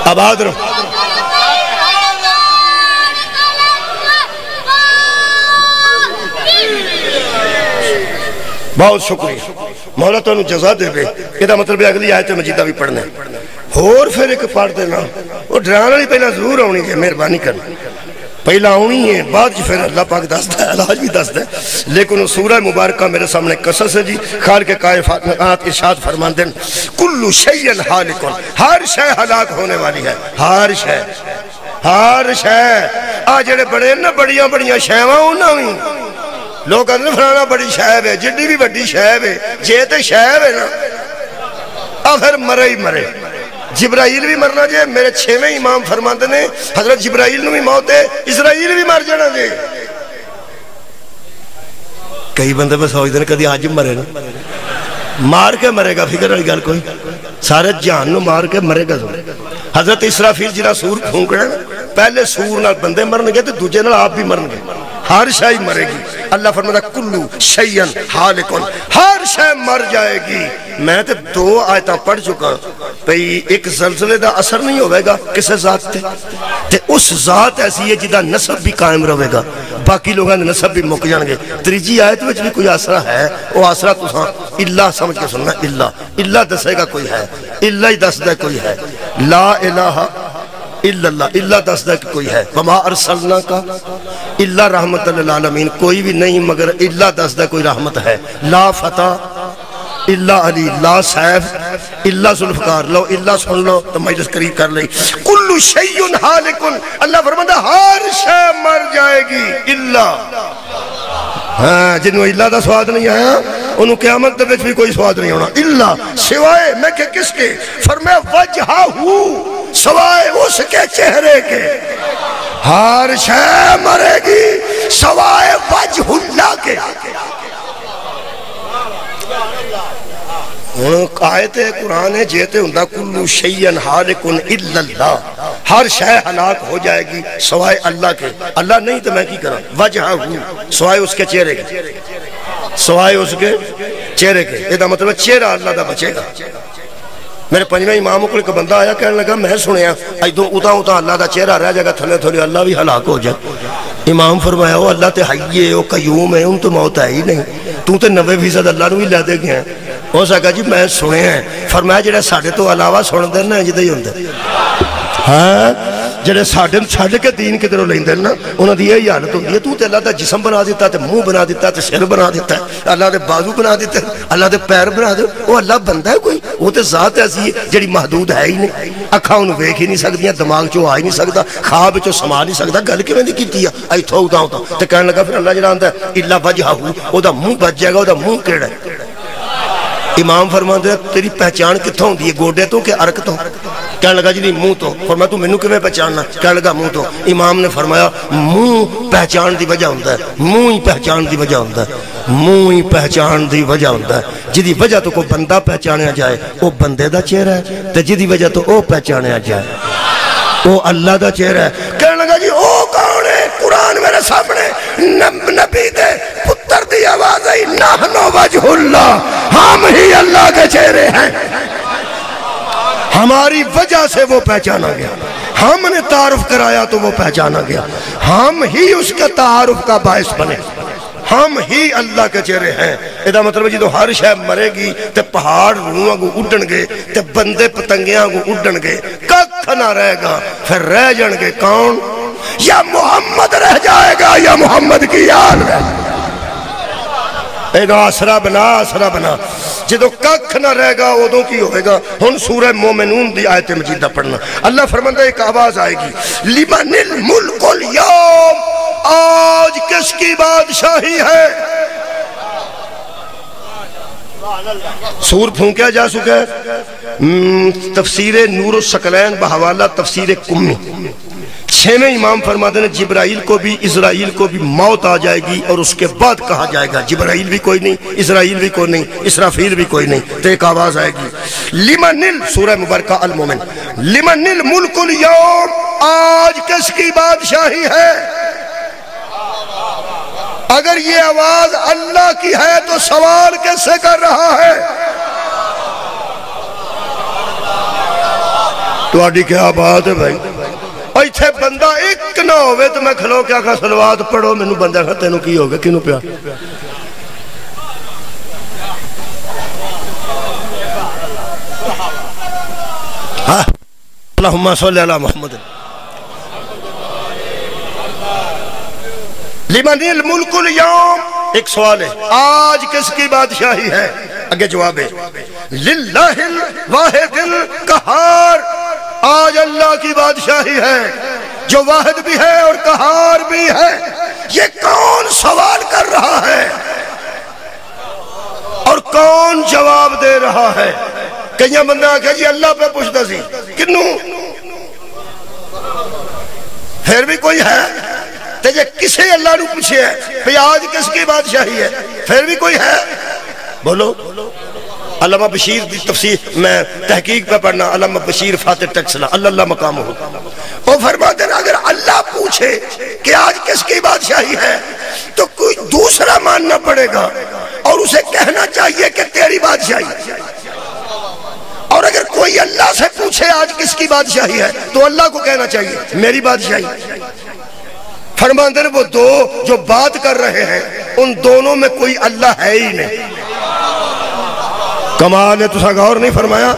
آباد رہو بہت شکریہ مولا تو انہوں جزا دے بے یہ دا مطلب ہے اگلی آیت مجیدہ بھی پڑھنے اور پھر ایک پڑھ دینا وہ ڈرانا نہیں پہلا ضرور آنی ہے مہربانی کرنا پہلا آنی ہے بعد پھر اللہ پاک دستا ہے علاج بھی دستا ہے لیکن وہ سورہ مبارکہ میرے سامنے قصص ہے جی خال کے کائفات ارشاد فرمان دیں کلو شیئن حالکن ہر شے ہلاک ہونے والی ہے ہر شے آجڑے بڑے نا بڑیاں بڑیاں شیواں ہونا ہوئی لوگ کہتے ہیں فلانا بڑی شہب ہے جڑی بھی بڑی شہب ہے جیتے شہب ہے نا پھر مرے ہی مرے جبرائیل بھی مرنا جائے میرے 6ویں امام فرماتے ہیں حضرت جبرائیل نے بھی موت ہے اسرائیل بھی مر جانا جائے کئی بندے میں سوچتے ہیں کدی آج مرے نا مار کے مرے گا فکر والی گل کوئی سارے جہان نو مار کے مرے گا حضرت اسرافیل جنہ سور پھونکنا پہلے سور نال بندے مرن گے تو دوجے نال آپ بھی مرن گے ہر شائی مرے گی اللہ فرماتا کلو شیئن حالکن ہر شائی مر جائے گی میں تے 2 آیتاں پڑھ چکا پہی ایک زلزلے دا اثر نہیں ہوئے گا کسے ذات تے اس ذات ایسی ہے جدہ نسب بھی قائم رہے گا باقی لوگاں نے نسب بھی مک جان گے تریجی آیت وچ بھی کوئی آسرہ ہے وہ آسرہ تو ساں اللہ سمجھ کے سننا اللہ دسے گا کوئی ہے اللہ ہی دس دے کوئی ہے لا الہ الا اللہ اللہ دس دے کوئی ہے وما ارسلنا کا اللہ رحمت للعالمین کوئی بھی نہیں مگر اللہ دس دے کوئی رحمت ہے لا فتح اللہ علی لا سیف اللہ ذوالفقار لو اللہ سن لو تو مجلس قریب کر لئی کل شیء حالکن اللہ فرماتا ہر شے مر جائے گی اللہ جنہوں اللہ دا سواد نہیں آیا انہوں قیامت دے بھی کوئی سواد نہیں ہونا الا سوائے میں کہ کس کے؟ فرمایا وجہہو سوائے اس کے چہرے کے ہر شے مرے گی سوائے وجہ اللہ کے آیت قرآن ہے جیتے ہندہ کلو شیئن حالکن الا اللہ ہر شے ہلاک ہو جائے گی سوائے اللہ کے اللہ نہیں تو میں کی کرا وجہہو سوائے اس کے چہرے کے سوائے اس کے چہرے کے یہ مطلب چہرہ اللہ دا بچے گا میرے پنجویں اماموں کو ایک بندہ آیا کہنے لگا میں سنیا ایدوں اتا اللہ دا چہرہ رہ جائے گا تھلے تھوڑی اللہ بھی ہلاک ہو جائے امام فرمایا وہ اللہ تے حیّ ہے وہ قیوم ہے ان تو موت ہے ہی نہیں تو تے 90% اللہ نو بھی لے دے گئے ہیں ہو سکا جی میں سنے ہیں فرمایا جڑے ساڑھے تو علاوہ سن دے نا جدہ ہی ہوندے ہاں جڑے ساڑھے چھڑ کے دین کی طرح لیں دے نا انہوں دی یہی حالت ہوندی ہے تو تے اللہ دا جسم بنا دیتا تے منہ بنا دیتا تے سر بنا دیتا ہے اللہ دے بازو بنا دیتا ہے اللہ دے پیر بنا دیتا وہ اللہ بندہ ہے کوئی وہ تے ذات ایسی ہے جڑی محدود ہے ہی نہیں اکھاں انہوں ویکھ ہی نہیں سکدیاں دماغ چو آ ہی نہیں سکدا خواب چو سما نہیں سکدا گل کیویں دی کیتی ہے ایتھوں اتا تے کہنے لگا پھر اللہ جڑا آندا ہے الا وجہہو او دا منہ بچ جائے گا او دا منہ کیڑا ہے امام فرماتے ہیں تیری پہچان کتھوں ہوندی ہے گوڑے تو کہ عرق تو کہنے لگا جی نہیں منہ تو فرمایا تو مینوں کیویں پہچاننا کہنے لگا منہ تو امام نے فرمایا منہ پہچان دی وجہ ہوندا ہے منہ ہی پہچان دی وجہ ہوندا ہے منہ ہی پہچان دی وجہ ہوندا ہے جدی وجہ تو کوئی بندہ پہچانیا جائے وہ بندے دا چہرہ ہے تے جدی وجہ تو او پہچانیا جائے وہ اللہ دا چہرہ ہے کہنے لگا جی او کون ہے قرآن میرے سامنے نبی دے پتر دی آواز ہے نحنو وجہ اللہ ہم ہی اللہ کے چہرے ہیں ہماری وجہ سے وہ پہچانا گیا ہم نے تعارف کرایا تو وہ پہچانا گیا ہم ہی اس کے تعارف کا باعث بنے ہم ہی اللہ کے چہرے ہیں ایدہ مطلب جی تو ہر شے مرے گی تے پہاڑ روحاں کو اڈن گے تے بندے پتنگیاں کو اڈن گے ککھ نہ رہے گا پھر رہ جن گے کون یا محمد رہ جائے گا یا محمد کی یاد رہ ایدہ آسرا بنا جدو ککھ نہ رہے گا ادوں کی ہوئے گا ہن سورہ مومنون دی آیت مجیدہ پڑھنا اللہ فرماندہ ایک آواز آئے گی لمن الملک اليوم آج کس کی بادشاہی ہے سور پھونکیا جا سکا ہے تفسیر نور الثقلین بحوالہ تفسیر کمی چھویں امام فرماتے ہیں جبرائیل کو بھی اسرائیل کو بھی موت آ جائے گی اور اس کے بعد کہا جائے گا جبرائیل بھی کوئی نہیں اسرائیل بھی کوئی نہیں اسرافیل بھی کوئی نہیں تو ایک آواز آئے گی لمن سورہ مبارکہ المومن لمن الملک اليوم آج کس کی بادشاہی ہے اگر یہ آواز اللہ کی ہے تو سوال کیسے کر رہا ہے تو آڈی کیا بات ہے بھائی ایتھے بندہ ایک نہ ہوئے تو میں کھلو کیا کہا صلوات پڑھو میں نو بندہ کھا تینوں کی ہوگا کینوں پیا اللہم صلی اللہ محمد لمن الملک اليوم ایک سوال ہے آج کس کی بادشاہی ہے آگے جواب ہے للہ الواحد القہار آج اللہ کی بادشاہی ہے جو واحد بھی ہے اور قہار بھی ہے یہ کون سوال کر رہا ہے اور کون جواب دے رہا ہے کہیں بندہ آکھا جی اللہ پہ پوچھتا سی کنوں پھر بھی کوئی ہے تجھے کسے اللہ نے پوچھے ہے پھر آج کس کی بادشاہی ہے پھر بھی کوئی ہے بولو علامہ بشیر دی تفسیر میں تحقیق پہ پڑھنا علامہ بشیر فاتح ٹیکسلا اللہ مقام ہو وہ فرماتے ہیں اگر اللہ پوچھے کہ آج کس کی بادشاہی ہے تو کوئی دوسرا ماننا پڑے گا اور اسے کہنا چاہیے کہ تیری بادشاہی اور اگر کوئی اللہ سے پوچھے آج کس کی بادشاہی ہے تو اللہ کو کہنا چاہیے میری بادشاہی فرماتے ہیں وہ دو جو بات کر رہے ہیں ان دونوں میں کوئی اللہ ہے ہی نہیں کمال ہے تسا غور نہیں فرمایا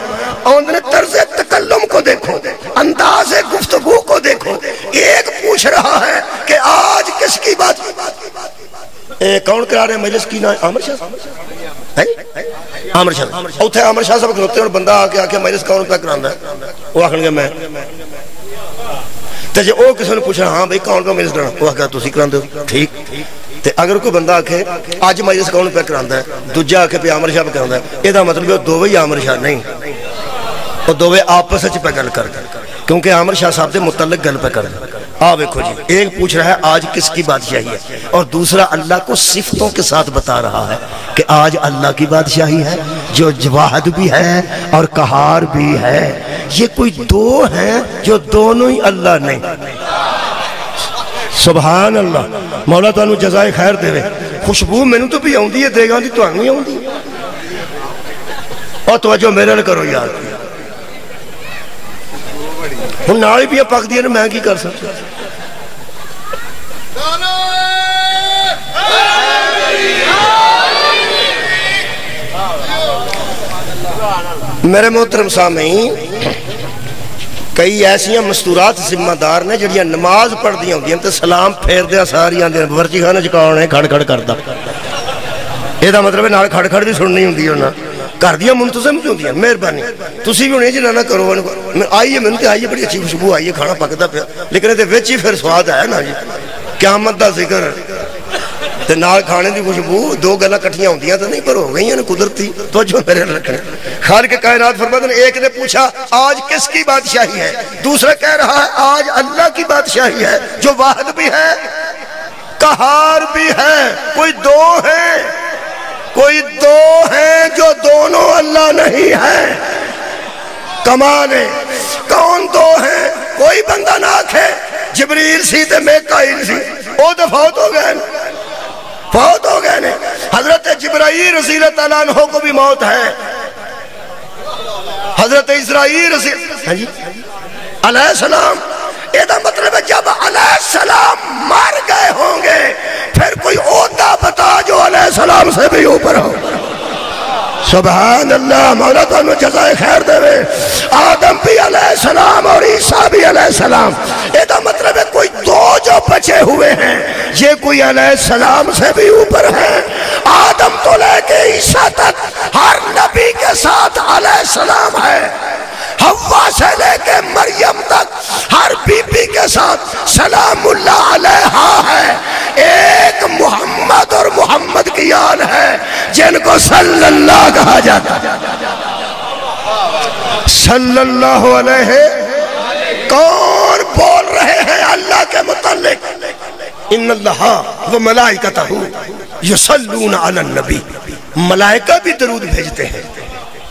اور طرز تکلم کو دیکھو انداز گفتگو کو دیکھو ایک پوچھ رہا ہے کہ آج کس کی بات کون کرا رہے مجلس کی نام عامر شاہ عامر شاہ اوتھے عامر شاہ صاحب کھلوتے ہیں اور بندہ آکے مجلس کون پہ کرانا ہے وہ آخر گے میں تے جے او کسی نے پوچھا ہاں بھئی کون کون مجلس کرانا، وہ آکھا تسی کراندے ہو ٹھیک. تے اگر کوئی بندہ آکھے اج مجلس کون پہ کراندا ہے، دوجا آکھے پہ عامر شاہ پہ کراندا ہے، اے دا مطلب ہے دوویں ہی عامر شاہ نہیں، وہ دوویں آپس وچ پہ گل کر کیونکہ عامر شاہ صاحب دے متعلق گل پہ کر. دیکھو جی، ایک پوچھ رہا ہے آج کس کی بادشاہی ہے، اور دوسرا اللہ کو صفتوں کے ساتھ بتا رہا ہے کہ آج اللہ کی بادشاہی ہے جو واحد بھی ہے اور قہار بھی ہے. یہ کوئی دو ہیں جو دونوں ہی اللہ نہیں. سبحان اللہ. مولا تانوں جزائے خیر دے. خوشبو میں نے تو بھی آؤندی ہے، دے گا دی تو نہیں آؤندی. اور توجہ میرے لئے کرو یار، ہن نال بھی پک دی ہے نا، میں کی کر سکتا. میرے محترم سامعین، کئی ایسیاں مستورات ذمہ دار نے جڑیاں نماز پڑھ دیاں ہوندیاں تے سلام پھیر دیا ساری آندے ورچی خانہ چکاؤں نے کھڑ کھڑ کردا. یہ دا مطلب ہے نال کھڑ کھڑ بھی سننی ہوندی ہے نا، کر دیا منتظم کیوں دیا. مہربانی تسی بھی ہونے جی نہ کرو. آئیے میں نے آئیے بڑی اچھی خوشبو آئیے، کھانا پکدا پیا، لیکن یہ وچ ہی پھر سواد ہے نا جی. قیامت دا ذکر تے نال کھانے دی خوشبو، دو گلاں کٹھیاں ہوندیاں تو نہیں، پر ہو گئی ہیں قدرتی. توجہ میرے رکھنے. خالق کائنات فرماتے ہیں ایک نے پوچھا آج کس کی بادشاہی ہے، دوسرا کہہ رہا ہے آج اللہ کی بادشاہی ہے جو واحد بھی ہے قہار بھی ہے. کوئی دو ہیں، کوئی دو ہیں جو دونوں اللہ نہیں ہے. کمال ہے. کون دو ہیں؟ کوئی بندہ نہ آکھے جبریل سی تے میکائیل سی، وہ تو فوت ہو گئے، فوت ہو گئے نے. حضرت جبرائیل رضی اللہ تعالیٰ عنہ کو بھی موت ہے، حضرت اسرائیل رضی علیہ السلام. یہ دا مطلب ہے جب علیہ السلام مر گئے ہوں گے پھر کوئی عہدہ بتا جو علیہ السلام سے بھی اوپر ہو. سبحان اللہ. مولا تانوں جزائے خیر دے. آدم بھی علیہ السلام اور عیسیٰ بھی علیہ السلام. یہ دا مطلب ہے کوئی دو جو بچے ہوئے ہیں یہ کوئی علیہ السلام سے بھی اوپر ہے. آدم تو لے کے عیسیٰ تک ہر نبی کے ساتھ علیہ السلام ہے. حوا سے لے کے مریم تک ہر بی بی کے ساتھ سلام اللہ علیہا ہے. ایک محمد اور محمد کی آل ہے جن کو صلی اللہ کہا جاتا. صلی اللہ علیہ. کون بول رہے ہیں اللہ کے متعلق؟ ان اللہ و ملائکتہ یصلون علی النبی. ملائکہ بھی درود بھیجتے ہیں،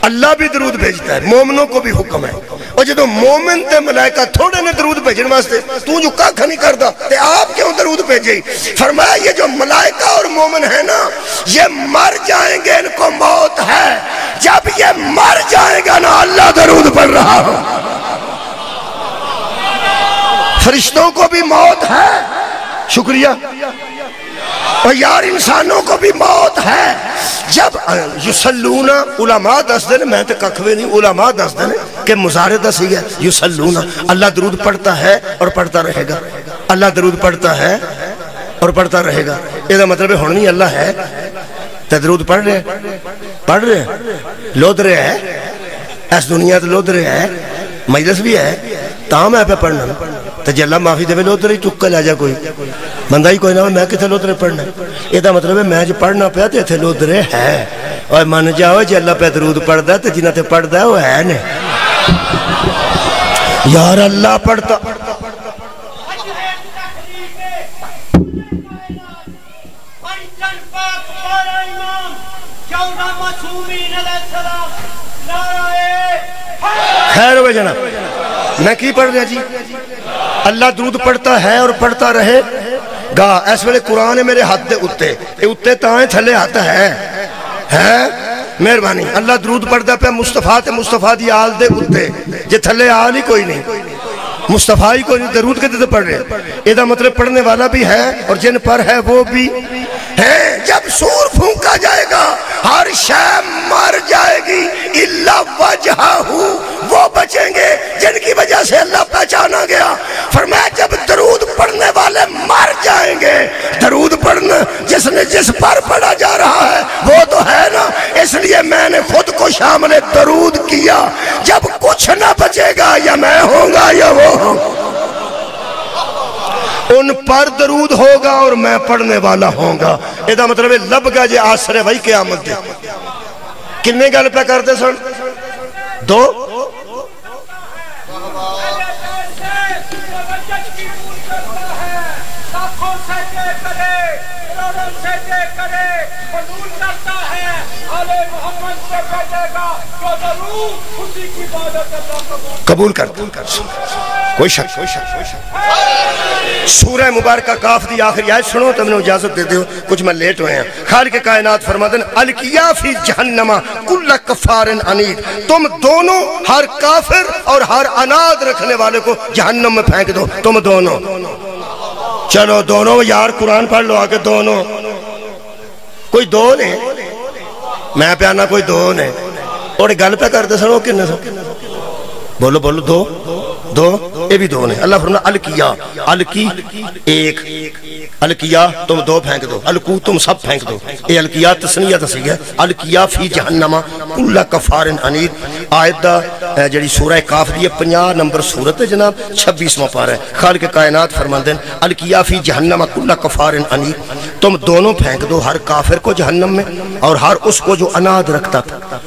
اللہ بھی درود بھیجتا ہے، مومنوں کو بھی حکم ہے. اور جدو مومن تے ملائکہ تھوڑے نے درود بھیجن واسطے تو جو کھا نہیں کردا تے آپ کیوں درود بھیجے؟ فرمایا یہ جو ملائکہ اور مومن ہے نا یہ مر جائیں گے، ان کو موت ہے. جب یہ مر جائیں گا نا اللہ درود پڑھ رہا ہو. فرشتوں کو بھی موت ہے، شکریہ. اور یار انسانوں کو بھی موت ہے. جب یسلون علماء دس دن، میں تے ککھوے نہیں، علماء دس دن کہ مظاہرے دس ہی ہے. یسلون اللہ درود پڑھتا ہے اور پڑھتا رہے گا. اللہ درود پڑھتا ہے اور پڑھتا رہے گا. یہ دا مطلب ہے ہن نہیں اللہ ہے تے درود پڑھ رہے لود رہے ہیں. اس دنیا تے لود رہے ہیں، مجلس بھی ہے تاں میں پہ پڑھنا. تو جی اللہ معافی دے لو تیری چکا لے جا. کوئی بندہ ہی کوئی نہ میں کتنے لو تیرے پڑھنا. یہ دا مطلب ہے میں جو پڑھنا پیا تو اتنے لو تیرے ہے. اور من جاؤ جی اللہ پہ درود پڑھتا تو جنہ تے پڑھتا ہے وہ ہے نے. یار اللہ پڑھتا خیر ہوئے جناب. میں کی پڑھ رہا جی؟ اللہ درود پڑھتا ہے اور پڑھتا رہے گا. اس ویلے قرآن ہے میرے ہاتھ دے اتے، اتے تائیں تھلے ہاتھ ہے. مہربانی. اللہ درود پڑھتا پہ مصطفیٰ تے مصطفیٰ دی آل دے اتے، جے تھلے آل ہی کوئی نہیں، مصطفیٰ ہی کوئی نہیں، درود کے دیتے پڑھ رہے. یہ دا مطلب پڑھنے والا بھی ہے اور جن پر ہے وہ بھی ہے. جب سور پھونکا جائے گا ہر شے مر جائے گی الا وجہہ، وہ بچیں گے جن کی وجہ سے اللہ پہچانا گیا. فرمایا جب درود پڑھنے والے مر جائیں گے، درود پڑھنا جس نے جس پر پڑھا جا رہا ہے وہ تو ہے نا، اس لیے میں نے خود کو شامل درود کیا. جب کچھ نہ بچے گا یا میں ہوں گا یا وہ ہوں. ان پر درود ہوگا اور میں پڑھنے والا ہوں گا. یہ مطلب ہے لب گا جے آسرے وہی قیامت دے. کنے گل پہ کرتے سن؟ دو. قبول کر کوئی شک. سورہ مبارکہ کاف دی آخری آیت سنو تو میں اجازت دے دیو کچھ میں لیٹ ہوئے ہیں. خالق کائنات فرماتے ہیں الکیا فی جہنم کل کفار عنید. تم دونوں ہر کافر اور ہر اناد رکھنے والے کو جہنم میں پھینک دو. تم دونوں. چلو دونوں یار قرآن پڑھ لو آکے دونوں. کوئی دو نہیں میں پیانا کوئی دو نہیں. اور گل پہ کرتے سنو کنے سو بولو بولو دو یہ بھی دو نہیں. اللہ فرمانا الکیا الکی ایک الکیا تم دو پھینک دو الکو تم سب پھینک دو. یہ الکیا تسنیہ تسیح ہے. الکیا فی جہنم کل کفار عنید. آیت دا جڑی سورہ کاف دی 50 نمبر سورت ہے جناب 26واں پارہ ہے. خالق کائنات فرماتے ہیں الکیا فی جہنم کل کفار عنید. تم دونوں پھینک دو ہر کافر کو جہنم میں اور ہر اس کو جو اناد رکھتا تھا.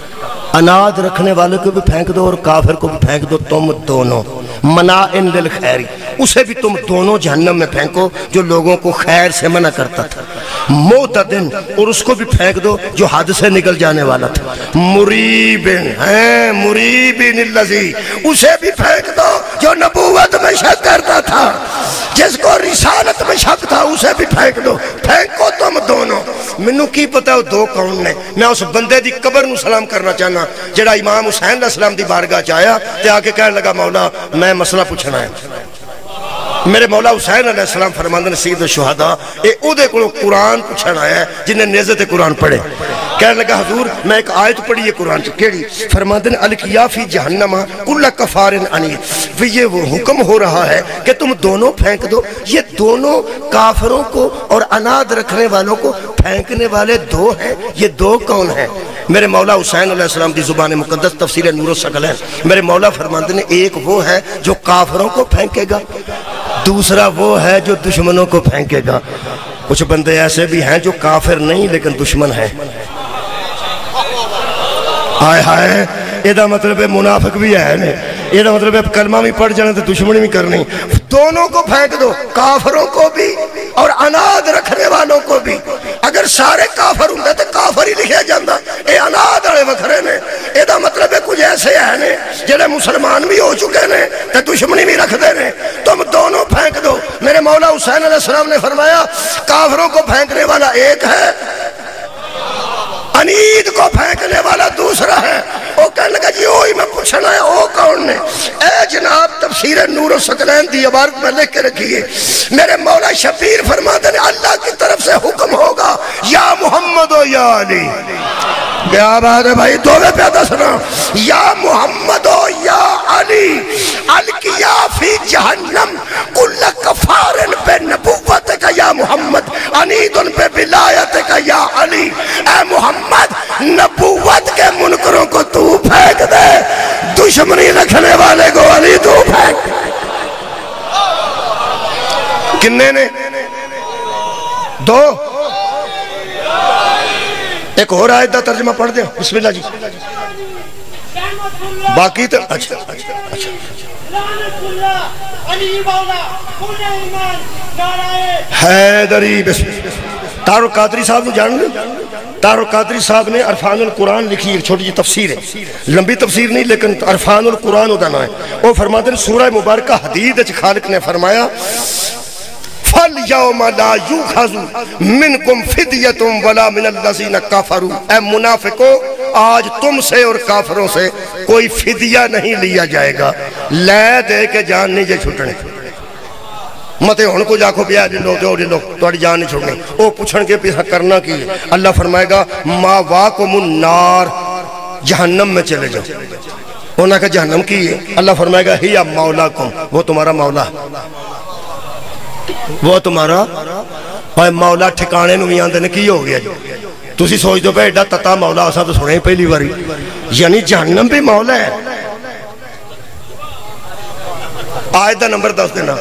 اناد رکھنے والے کو بھی پھینک دو اور کافر کو بھی پھینک دو. تم دونوں منائن للخیری اسے بھی تم دونوں جہنم میں پھینکو جو لوگوں کو خیر سے منع کرتا تھا. معتدن اور اس کو بھی پھینک دو جو حد سے نکل جانے والا تھا. مریبن ہے مریبن اللذی اسے بھی پھینک دو جو نبوت میں شک کرتا تھا جس کو رسالت میں شک تھا اسے بھی پھینک دو. پھینکو تم دونوں. منو کی پتہ ہے دو کون نے. میں اس بندے دی قبر نو سلام کرنا چاہنا جڑا امام حسین علیہ السلام دی بارگاہ چاہیا تے آکے کہنے لگا مولا میں مسئلہ پوچھنا ہے. میرے مولا حسین علیہ السلام فرماندن سید الشہداء اے او دے کو قرآن پوچھنا ہے جنہیں نیزت قرآن پڑھے. کہنے لگا حضور میں ایک آیت پڑھی ہے قرآن سے کیڑی؟ فرماندن الکیا فی جہنم کل کفار عنید. یہ وہ حکم ہو رہا ہے کہ تم دونوں پھینک دو. یہ دونوں کافروں کو اور اناد رکھنے والوں کو پھینکنے والے دو ہیں. یہ دو کون ہیں؟ میرے مولا حسین علیہ السلام دی زبان مقدس تفسیر نور الثقلین میرے مولا فرماندن ایک وہ ہے جو کافروں کو پھینکے گا دوسرا وہ ہے جو دشمنوں کو پھینکے گا. کچھ بندے ایسے بھی ہیں جو کافر نہیں لیکن دشمن ہیں. آئے ہائے یہ مطلب ہے منافق بھی ہے. یہ مطلب ہے کلمہ بھی پڑھ جانا تو دشمنی بھی کرنی. دونوں کو پھینک دو کافروں کو بھی اور اناد رکھنے والوں کو بھی. اگر سارے کافر ہوں تو کافر ہی لکھیا جاندہ. اے اناد آڑے وکھرے نے. یہ مطلب ہے کچھ ایسے ہیں نے جنہیں مسلمان بھی ہو چکے نے تو دشمنی بھی رکھ دے نے. تم دونوں پھینک دو. میرے مولا حسین علیہ السلام نے فرمایا کافروں کو پھینکنے والا ایک ہے انید کو پھینکنے والا دوسرا ہے. وہ کہنے لگا جی وہی میں پوچھنا ہے وہ کون نے؟ اے جناب تفسیر نور الثقلین دی عبارت میں لکھ کے رکھیے. میرے مولا شبیر فرماتے ہیں اللہ کی طرف سے حکم ہوگا یا محمد و یا علی. کیا بات ہے بھائی دو میں پیدا سنا. یا محمد و یا علی الکیا فی جہنم کل کفار پہ نبوت کا یا محمد انید پہ ولایت کا یا علی. اے محمد نبوت کے منکروں کو تو پھینک دے دشمنی رکھنے والے کو علی تو پھینک. کنے نے؟ دو. ایک اور آیت دا ترجمہ پڑھ دیں بسم اللہ جی. باقی تو اچھا حیدری تارو قادری صاحب نے جان لیں. تارو قادری صاحب نے عرفان القرآن لکھی ایک چھوٹی جی تفسیر ہے. لمبی تفسیر نہیں لیکن عرفان القرآن ہوتا نہ ہے. وہ فرماتے ہیں سورہ مبارکہ حدید خالق نے فرمایا فَالْيَوْمَ لَا يُخَذُ مِنْكُمْ فِدْيَةٌ وَلَا مِنَ الَّذِينَ كَفَرُوا. اے منافقو آج تم سے اور کافروں سے کوئی فدیہ نہیں لیا جائے گا. لے دے کے جان نہیں جے چھٹنے متے ہون کو جاکو پیا دلو دلو توڑی جان نہیں چھوڑنے. او پوچھن کے پیسا کرنا کی اللہ فرمائے گا ما واکم النار جہنم میں چلے جاؤ. انہاں کہ جہنم کی ہے اللہ فرمائے گا ہی مولاکم وہ تمہارا مولا وہ تمہارا مولا ٹھکانے نو آندے نے کی ہو گیا جی. تسی سوچ دو پہ ایڈا تتا مولا اسا تو سنے پہلی باری یعنی جہنم بھی مولا ہے. آیت دا نمبر 10 دینا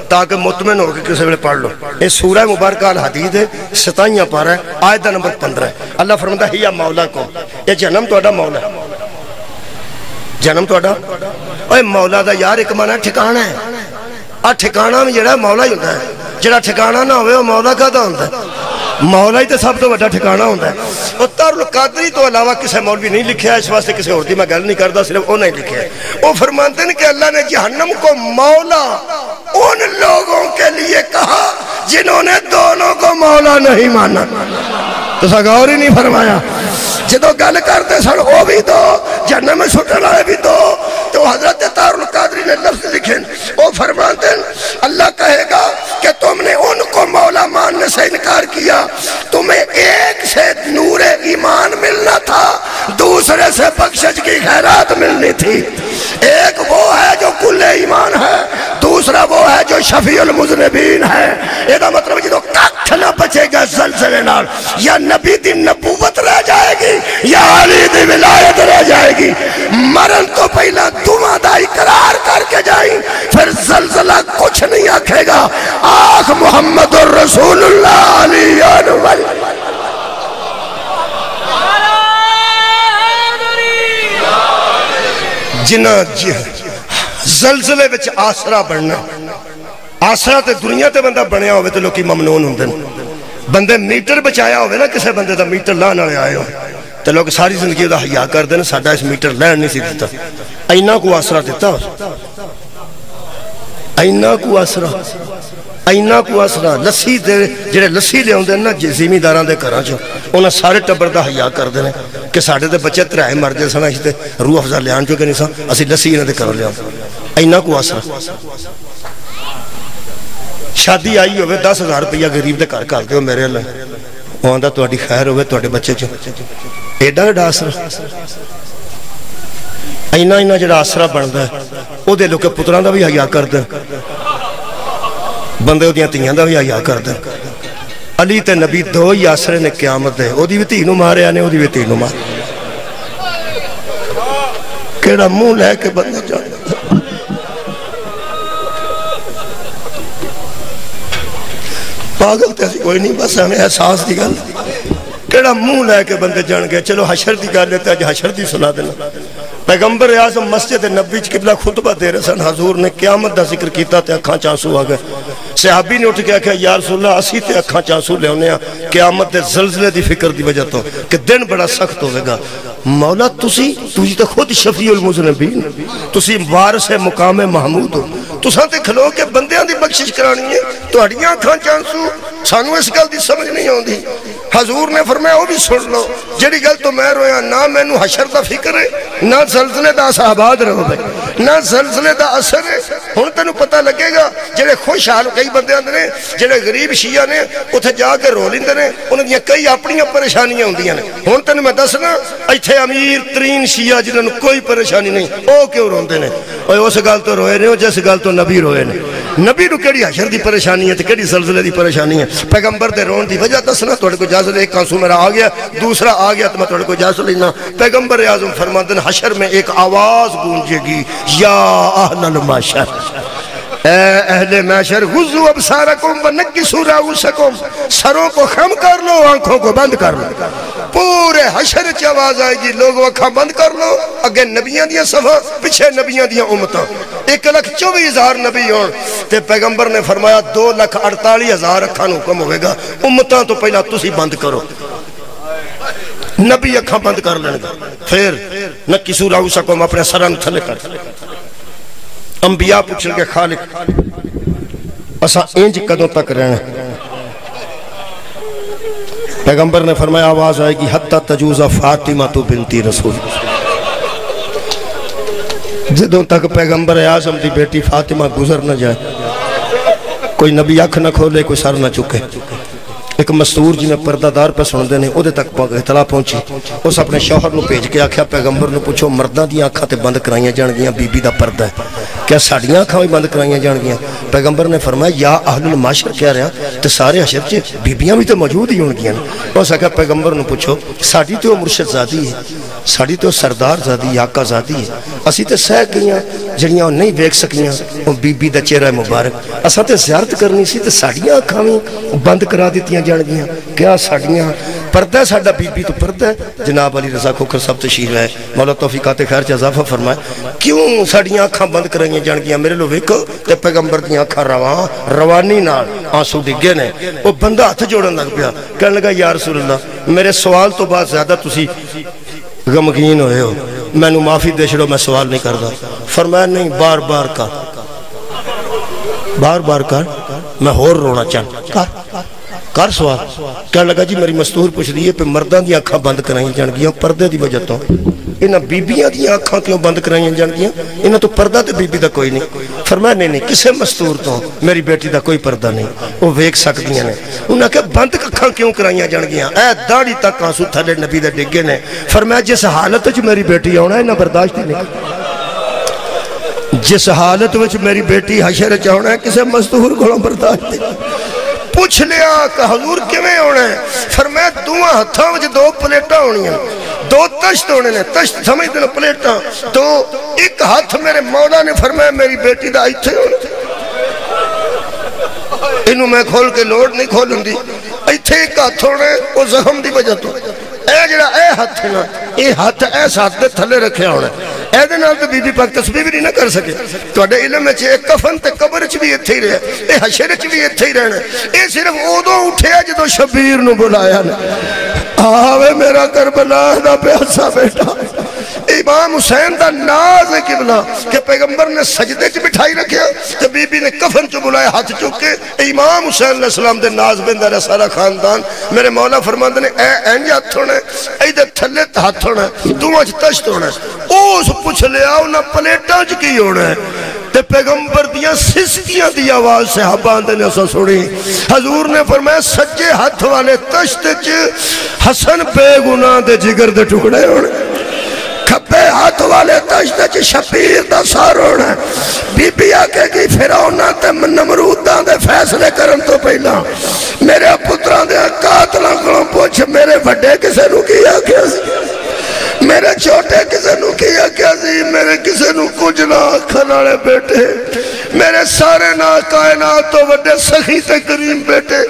تاکہ مطمئن ہو کے کسی ویلے پڑھ لو. یہ سورہ مبارکہ الحدید ہے 27 پارہ ہے آیت نمبر 15 ہے. اللہ فرماتا ہے یا مولا کو یہ جنم توڑا مولا ہے. جنم توڑا اوہ مولا دا یار ایک معنی ٹھکانہ ہے. ٹھکانہ میں جڑا مولا ہی ہوتا ہے. جڑا ٹھکانہ نہ ہوئے وہ مولا کا دا ہوتا ہے. مولا ہی تو سب تو بڑا ٹھکانہ ہوتا ہے. اور تارل قادری تو علاوہ کسی مولوی نہیں لکھا ہے. اس واسطے کسی اور دی میں گل نہیں کرتا صرف وہ نہیں لکھا ہے. وہ فرماتے ہیں کہ اللہ نے جہنم کو مولا ان لوگوں کے لیے کہا جنہوں نے دونوں کو مولا نہیں مانا. تو غور ہی نہیں فرمایا. جدو گل کرتے سن وہ بھی دو جہنم میں سٹن آئے بھی دو. تو حضرت تارل قادری نے لفظ لکھے وہ فرماتے ہیں اللہ کہے گا کہ تم نے ان کو مولا ماننے سے انکار کیا. تمہیں ایک سے نور ایمان ملنا تھا دوسرے سے بخشش کی خیرات ملنی تھی. ایک وہ ہے جو کل ایمان ہے دوسرا وہ ہے جو شفیع المذنبین ہے. یہ مطلب جدو ککھ نہ بچے گا زلزلے نال یا نبی دی نبوت رہ جائے گی یا علی دی ولایت رہ جائے گی. مرن تو پہلا دعا دا اقرار کر کے جائیں پھر زلزلہ کچھ نہیں آکھے گا. آخ محمد الرسول اللہ علی آنوال جنہ زلزلے بچ آسرا بڑھنا. آسرا تے دنیا تے بندہ بنیا ہوئے تو لوکی ممنون ہوندے. بندے میٹر بچایا ہوئے نا کسے بندے دا میٹر لانا لے آئے ہو تو لوگ ساری زندگی دا حیاء کر دینا ساڑھا اس میٹر لین نہیں سی دیتا. اینہ کو آسرا دیتا اینہ کو آسرا اینہ کو آسرا لسی دے جڑے لسی لے ہوندے نا زمین داران دے کراں جو انہاں سارے ٹبر دا حیاء کر دینے کہ ساڑھے دے بچے ترائے مر جے سنا اس تے روح افضل لیان جو کہ نہیں سا اسی لسی انہاں دے کرو لیا. اینہ کو آسرا شادی آئی ہوئے 10,000 روپیہ غریب دے کار کرتے ہو میرے اللہ وہ آندہ تو اڈی خیر ہوئے تو اڈے بچے جو ایڈا ایڈا آسرا اینہ جڑا آسرا بندہ ہے وہ دے لوگ پتران دا بھی حیاء کر دیں بندے ہو دیاں تیاں دا بھی حیاء کر دیں. علی تے نبی دو ہی آسرے نے قیامت ہے. وہ دی بھی تینوں مارے آنے وہ دی بھی تینوں مارے کیڑا منہ لے کے بندے جانے پاگل تے ایسی کوئی نہیں بس ہمیں احساس دی گل کیڑا منہ لے کے بندے جان گئے. چلو حشر دی گل لیتے آج حشر دی سنا دینا. پیغمبر اعظم مسجد نبوی چ قبلہ خطبہ دے رہے سن. حضور نے قیامت دا ذکر کیتا تے اکھاں چانسو آ گئے. صحابی نے اٹھ کے کہا یا رسول اللہ اسی تے اکھاں چانسو لے ہونے ہیں قیامت دے زلزلے دی فکر دی وجہ تو کہ دن بڑا سخت ہوئے گا. مولا تسی تے خود شفیع المذنبین تسی وارث مقام محمود ہو. تساں تے کھلو کے بندیاں دی بخشش کرانی ہے تو اڑیاں اکھاں چانسو سانو اس گل دی سمجھ نہیں ہوندی. حضور نے فرمایا وہ بھی سن لو جڑی گل تو میں رویا نہ مینوں حشر دا فکر ہے نہ زلزلے دا صحابات رہو بھائی نہ زلزلے دا اثر ہے. ہن تینوں پتہ لگے گا جڑے خوش حال کئی بندے آندے نے جڑے غریب شیعہ نے اوتھے جا کے رو لیندے نے انہاں دیاں کئی اپنیاں پریشانیاں ہوندیاں نے. ہن تینوں میں دسنا ایتھے امیر ترین شیعہ جنہاں نوں کوئی پریشانی نہیں او کیوں روندے نے؟ اوے اس گل تو روئے نے جس گل تو نبی روئے نے. نبی نو کیڑی حشر دی پریشانی ہے تے کیڑی زلزلے دی پریشانی ہے. پیغمبر دے رون دی وجہ دسنا تھوڑے کو اجازت ایک آنسو میرا آ گیا دوسرا آ گیا تو میں تھوڑے کو اجازت لینا. پیغمبر اعظم فرماتے ہیں حشر میں ایک آواز گونجے گی یا اہل المحشر اے اہل محشر غضو ابصارکم ونکسوا رؤوسکم سروں کو خم کر لو آنکھوں کو بند کر لو. پورے حشر چ آواز آئے گی لوگ آنکھاں بند کر لو اگے نبیاں دیاں صفاں پیچھے نبیاں دیاں امتاں 1,24,000 نبی ہون تے پیغمبر نے فرمایا 2,48,000 اکھاں نوں حکم ہوئے گا امتاں تو پہلا تسی بند کرو. نبی اکھاں بند کر لیں گا پھر نکسوا رؤوسکم اپنے سراں تھلے کر. انبیاء پوچھن کے خالق اساں انج کدوں تک رہنا؟ پیغمبر نے فرمایا آواز آئے گی حتی تجوز فاطمہ تو بنتی رسول. جدوں تک پیغمبر اعظم دی بیٹی فاطمہ گزر نہ جائے کوئی نبی اکھ نہ کھولے کوئی سر نہ چکے. ایک مستور جی میں پردہ دار پہ سن دینے او دے تک اطلاع پہنچی اس اپنے شوہر نو بھیج کے آکھیا پیغمبر نو پوچھو مرداں دی آنکھاں تے بند کرائیاں جان گیاں بی بی دا پردہ ہے کیا ساڑیاں آنکھاں بھی بند کرائیاں جان گیاں پیغمبر نے فرمایا یا اہل المعاشر کہہ رہا تے سارے حشر چ بیبیاں بھی تے موجود ہی ہون گیاں اس آکھیا پیغمبر نو پوچھو ساڈی تے او مرشد زادی ہے ساڑی تے او سردار زادی آقا زادی ہے اسی تے سہ گئیاں جڑیاں نہیں ویکھ سکیاں او بی بی دا چہرہ مبارک اساں تے زیارت کرنی سی تے ساڑیاں آنکھاں بھی بند کرا دتیاں جان گیاں کیا ساڑیاں پردہ ساڑا بی بی تو پردہ ہے جناب علی رضا کھوکھر صاحب تشریف ہے مولا توفیقات خیر چ اضافہ فرمائے کیوں ساڑیاں آنکھاں بند کرائیاں جان گیاں میرے لو ویکھو تے پیغمبر دی آنکھاں روانی نال آنسو ڈگے نے وہ بندہ ہاتھ جوڑن لگ پیا کہنے لگا یا رسول اللہ میرے سوال تو بعد زیادہ تسی غمگین ہوئے ہو میں نو معافی دے چھڑو میں سوال نہیں کردا فرمایا نہیں بار بار کر میں ہور رونا چاہتا کر سوال کہنے لگا جی میری مستور پوچھ دیئے پہ مردان دی آنکھاں بند کرائیں جان گیاں پردے دی وجہ تو انہاں بیبیاں دی آنکھاں کیوں بند کرائیں جان گیاں انہاں تو پردہ تے بی بی دا کوئی نہیں فرمایا نہیں کسے مستور تو میری بیٹی دا کوئی پردہ نہیں وہ ویک سکتیاں نے انہاں کہ بند ککھاں کیوں کرائیں جان گیاں اے داڑی تک آنسو تھلے نبی دے ڈگے نے فرمایا جس حالت جو میری بیٹی آنا ہے انہاں برداشت نہیں جس حالت وچ میری بیٹی حشر چاہنا ہے کسے مستور گھڑوں برداشت نہیں پوچھ لیا کہ حضور کیویں ہونا ہے فرمایا دوہاں ہتھاں وچ دو پلیٹاں ہونی ہیں دو تشت ہونے نے تشت سمجھ دینا پلیٹاں تو ایک ہاتھ میرے مولا نے فرمایا میری بیٹی دا ایتھے ہونا انہوں میں کھول کے لوڈ نہیں کھولن دی ایتھے ایک ہاتھ ہونا ہے وہ زخم دی وجہ تو اے جڑا اے ہاتھ ہے نا اے ہاتھ ایس ہاتھ دے تھلے رکھے ہونا ہے اے دے نال تو بی بی پاک تسبیح بھی نہیں کر سکے تو اڈے علم میں چھے کفن تے قبر چ بھی ایتھے ہی رہے اے حشر چ بھی ایتھے ہی رہنا اے صرف اودوں اٹھیا جدو شبیر نو بلایا نا آوے میرا کربلا دا پیاسا بیٹا امام حسین دا ناز ہے قبلہ کہ پیغمبر نے سجدے چ بٹھائی رکھیا کہ بی بی نے کفن چ بلایا ہاتھ چکے امام حسین علیہ السلام دے ناز بندہ رہا سارا خاندان میرے مولا فرماندے نے اے اینج ہاتھ ہونا ہے اے دے تھلے ہاتھ ہونا ہے دوہاں چ تشت ہونا ہے اوس پوچھ لیا انہاں پلیٹاں چ کی ہونا ہے تے پیغمبر دیاں سسکیاں دی آواز سے حباندے نے اسا سنی حضور نے فرمایا سجے ہاتھ والے تشت چ حسن بے گناہ دے جگر دے ٹکڑے ہونے کھپے ہاتھ والے تشت چ شبیر دا سار ہونا بی بی آکے گی فیرونہ تے نمروداں دے فیصلے کرن تو پہلا میرے پتران دے قاتلاں کو پوچھ میرے بڑے کسے نو کیا کیا سی میرے چھوٹے کسے نو کیا کیا سی میرے کسے نو کچھ نہ کھنالے بیٹے میرے سارے نا کائنات تو وڈے سخی تے کریم بیٹے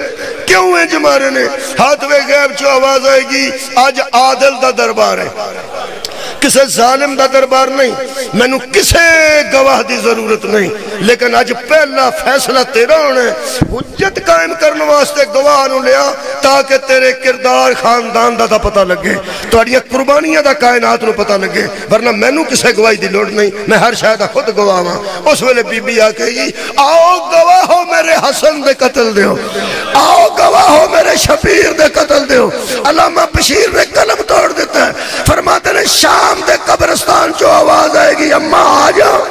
کیوں ہیں جمارے نے ہاتھ میں غیب چو آواز آئے گی آج عادل دا دربار ہے کسے ظالم دا دربار نہیں میں نو کسے گواہ دی ضرورت نہیں لیکن آج پہلا فیصلہ تیرا ہونے حجت قائم کرنے واسطے گواہ نو لیا تاکہ تیرے کردار خاندان دا پتہ لگے توڑیاں قربانیاں دا کائنات نو پتہ لگے ورنہ میں نو کسے گواہی دی لوڑ نہیں میں ہر شاید خود گواہ ہوں اس ویلے بی بی آکے گی آؤ گواہ ہو میرے حسن دے قتل دیو آؤ گواہ ہو میرے شبیر دے قتل دیو علامہ بشیر نے قلم توڑ دیتا ہے فرماتے نے شام دے قبرستان جو آواز آئے گی اماں آ جاؤ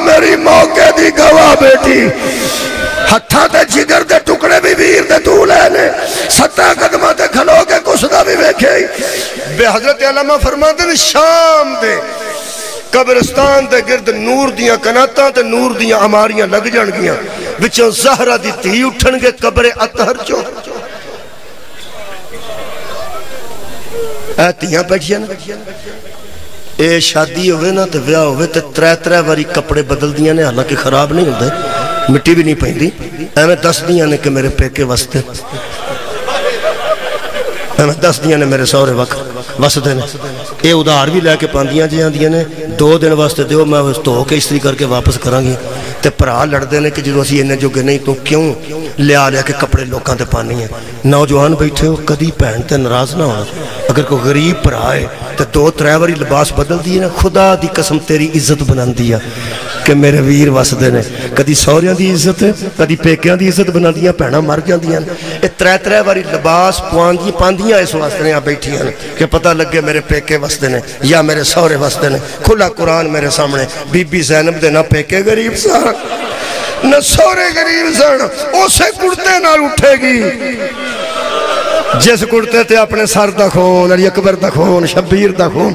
میری موقع دی گواہ بیٹی ہتھاں تے جگر دے ٹکڑے بھی ویر دے تو لے لے ستہ قدمہ تے کھلو کے کسدہ بھی بیکھے بے حضرت علامہ فرماتے ہیں شام دے قبرستان دے گرد نور دیاں کناتاں تے نور دیاں اماریاں لگ جان گیاں بچوں زہرہ دی تھی اٹھن گے قبر اطہر چو تیاں بیٹھیا نا اے شادی ہوئے نا تے ویاہ ہوئے تے ترے واری کپڑے بدل دیاں نے حالانکہ خراب نہیں ہوندے مٹی بھی نہیں پہندی میں دس دیاں نے کہ میرے پیکے واسطے میں دس دیاں نے میرے سورے واسطے نے اے ادھار بھی لے کے پاندیاں جیاں دیاں نے 2 دن واسطے دیو میں اس تو ہو کے استری کر کے واپس کران گی تے پرا لڑ دینے کہ جدو اسی انہیں جو گے نہیں تو کیوں لیا کے کپڑے لوکاں تے پانی ہیں نوجوان بیٹھے ہو کدی پہن تے ناراض نہ ہونا اگر کوئی غریب پر آئے تو 2-3 واری لباس بدل دیئے نا خدا دی قسم تیری عزت بنان دیا کہ میرے ویر واسدے نے کدی سوریاں دی عزت ہے کدی پیکیاں دی عزت بنان دیا پہنا مر جان دیا اے 3 واری لباس پاندیاں اس واسطے نے بیٹھی ہیں کہ پتہ لگے میرے پیکے واسطے نے یا میرے سورے واسطے نے کھلا قرآن میرے سامنے بی بی زینب دے نہ پیکے غریب سا نہ سورے غریب سن اسے کڑتے نال اٹھے گی جس کڑتے تھے اپنے سر دا خون، علی اکبر دا خون، شبیر دا خون.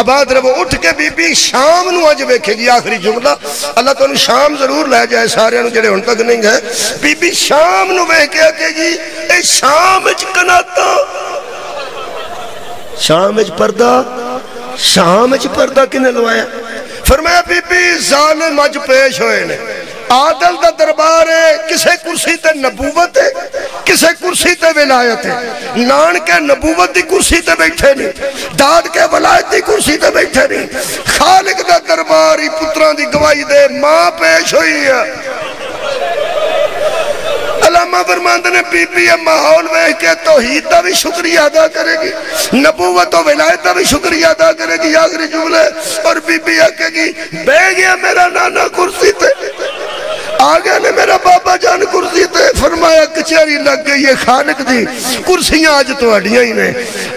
آباد رہو. اٹھ کے بی بی شام نو اج ویکھے گی. آخری جملہ اللہ تو انہوں شام ضرور لے جائے سارے انہوں جڑے ہن تک نہیں گئے. بی بی شام نو ویکھے آکے گی اے شام اچ کناتا، شام اچ پردہ، شام اچ پردہ کنے لوایا؟ فرمایا بی بی ظالم اج پیش ہوئے نے، عادل دا دربار ہے، کسے کرسی تے نبوت ہے، کسے کرسی تے ولایت ہے. نان کے نبوت دی کرسی تے بیٹھے نہیں، داد کے ولایت دی کرسی تے بیٹھے نہیں. خالق دا دربار ہی پتران دی گواہی دے ماں پیش ہوئی ہے. علامہ فرماند نے بی بی ماحول میں کہ توحید دا بھی شکریہ ادا کرے گی، نبوت و ولایت دا بھی شکریہ ادا کرے گی. آخری جملے اور بی بی کہے گی بہ گیا میرا نانا کرسی تے، آگے نے میرا بابا جان کرسی تے. فرمایا کچھری لگ گئی ہے خالق دی، کرسیاں آج تو اڈیاں ہی نے.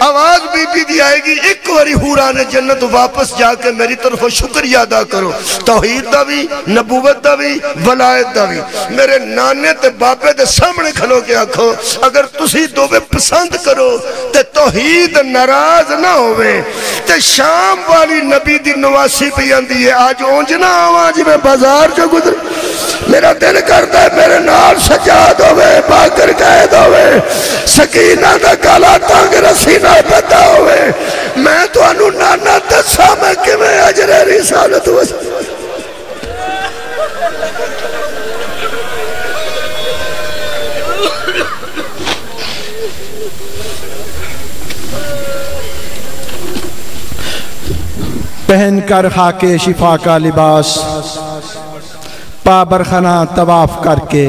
آواز بی بی دی آئے گی ایک واری حوران جنت واپس جا کے میری طرف شکریہ ادا کرو، توحید دا بھی، نبوت دا بھی، ولایت دا بھی. میرے نانے تے بابے دے سامنے کھلو کے آکھو اگر تسی دووے پسند کرو تے توحید ناراض نہ ہوئے تے شام والی نبی دی نواسی پہ اندی ہے. آج اونجنا آواز میں بازار جو گزر میرا دل کرتا ہے میرے نال سجاد ہوئے، باکر قائد ہوئے، سکینہ دا کالا تانگ رسینہ پتا ہوئے. میں تو انو نانا دسا میں کہ میں اجر رسالت ہوئے. پہن کر خاک شفا کا لباس، پا برخنا طواف کر کے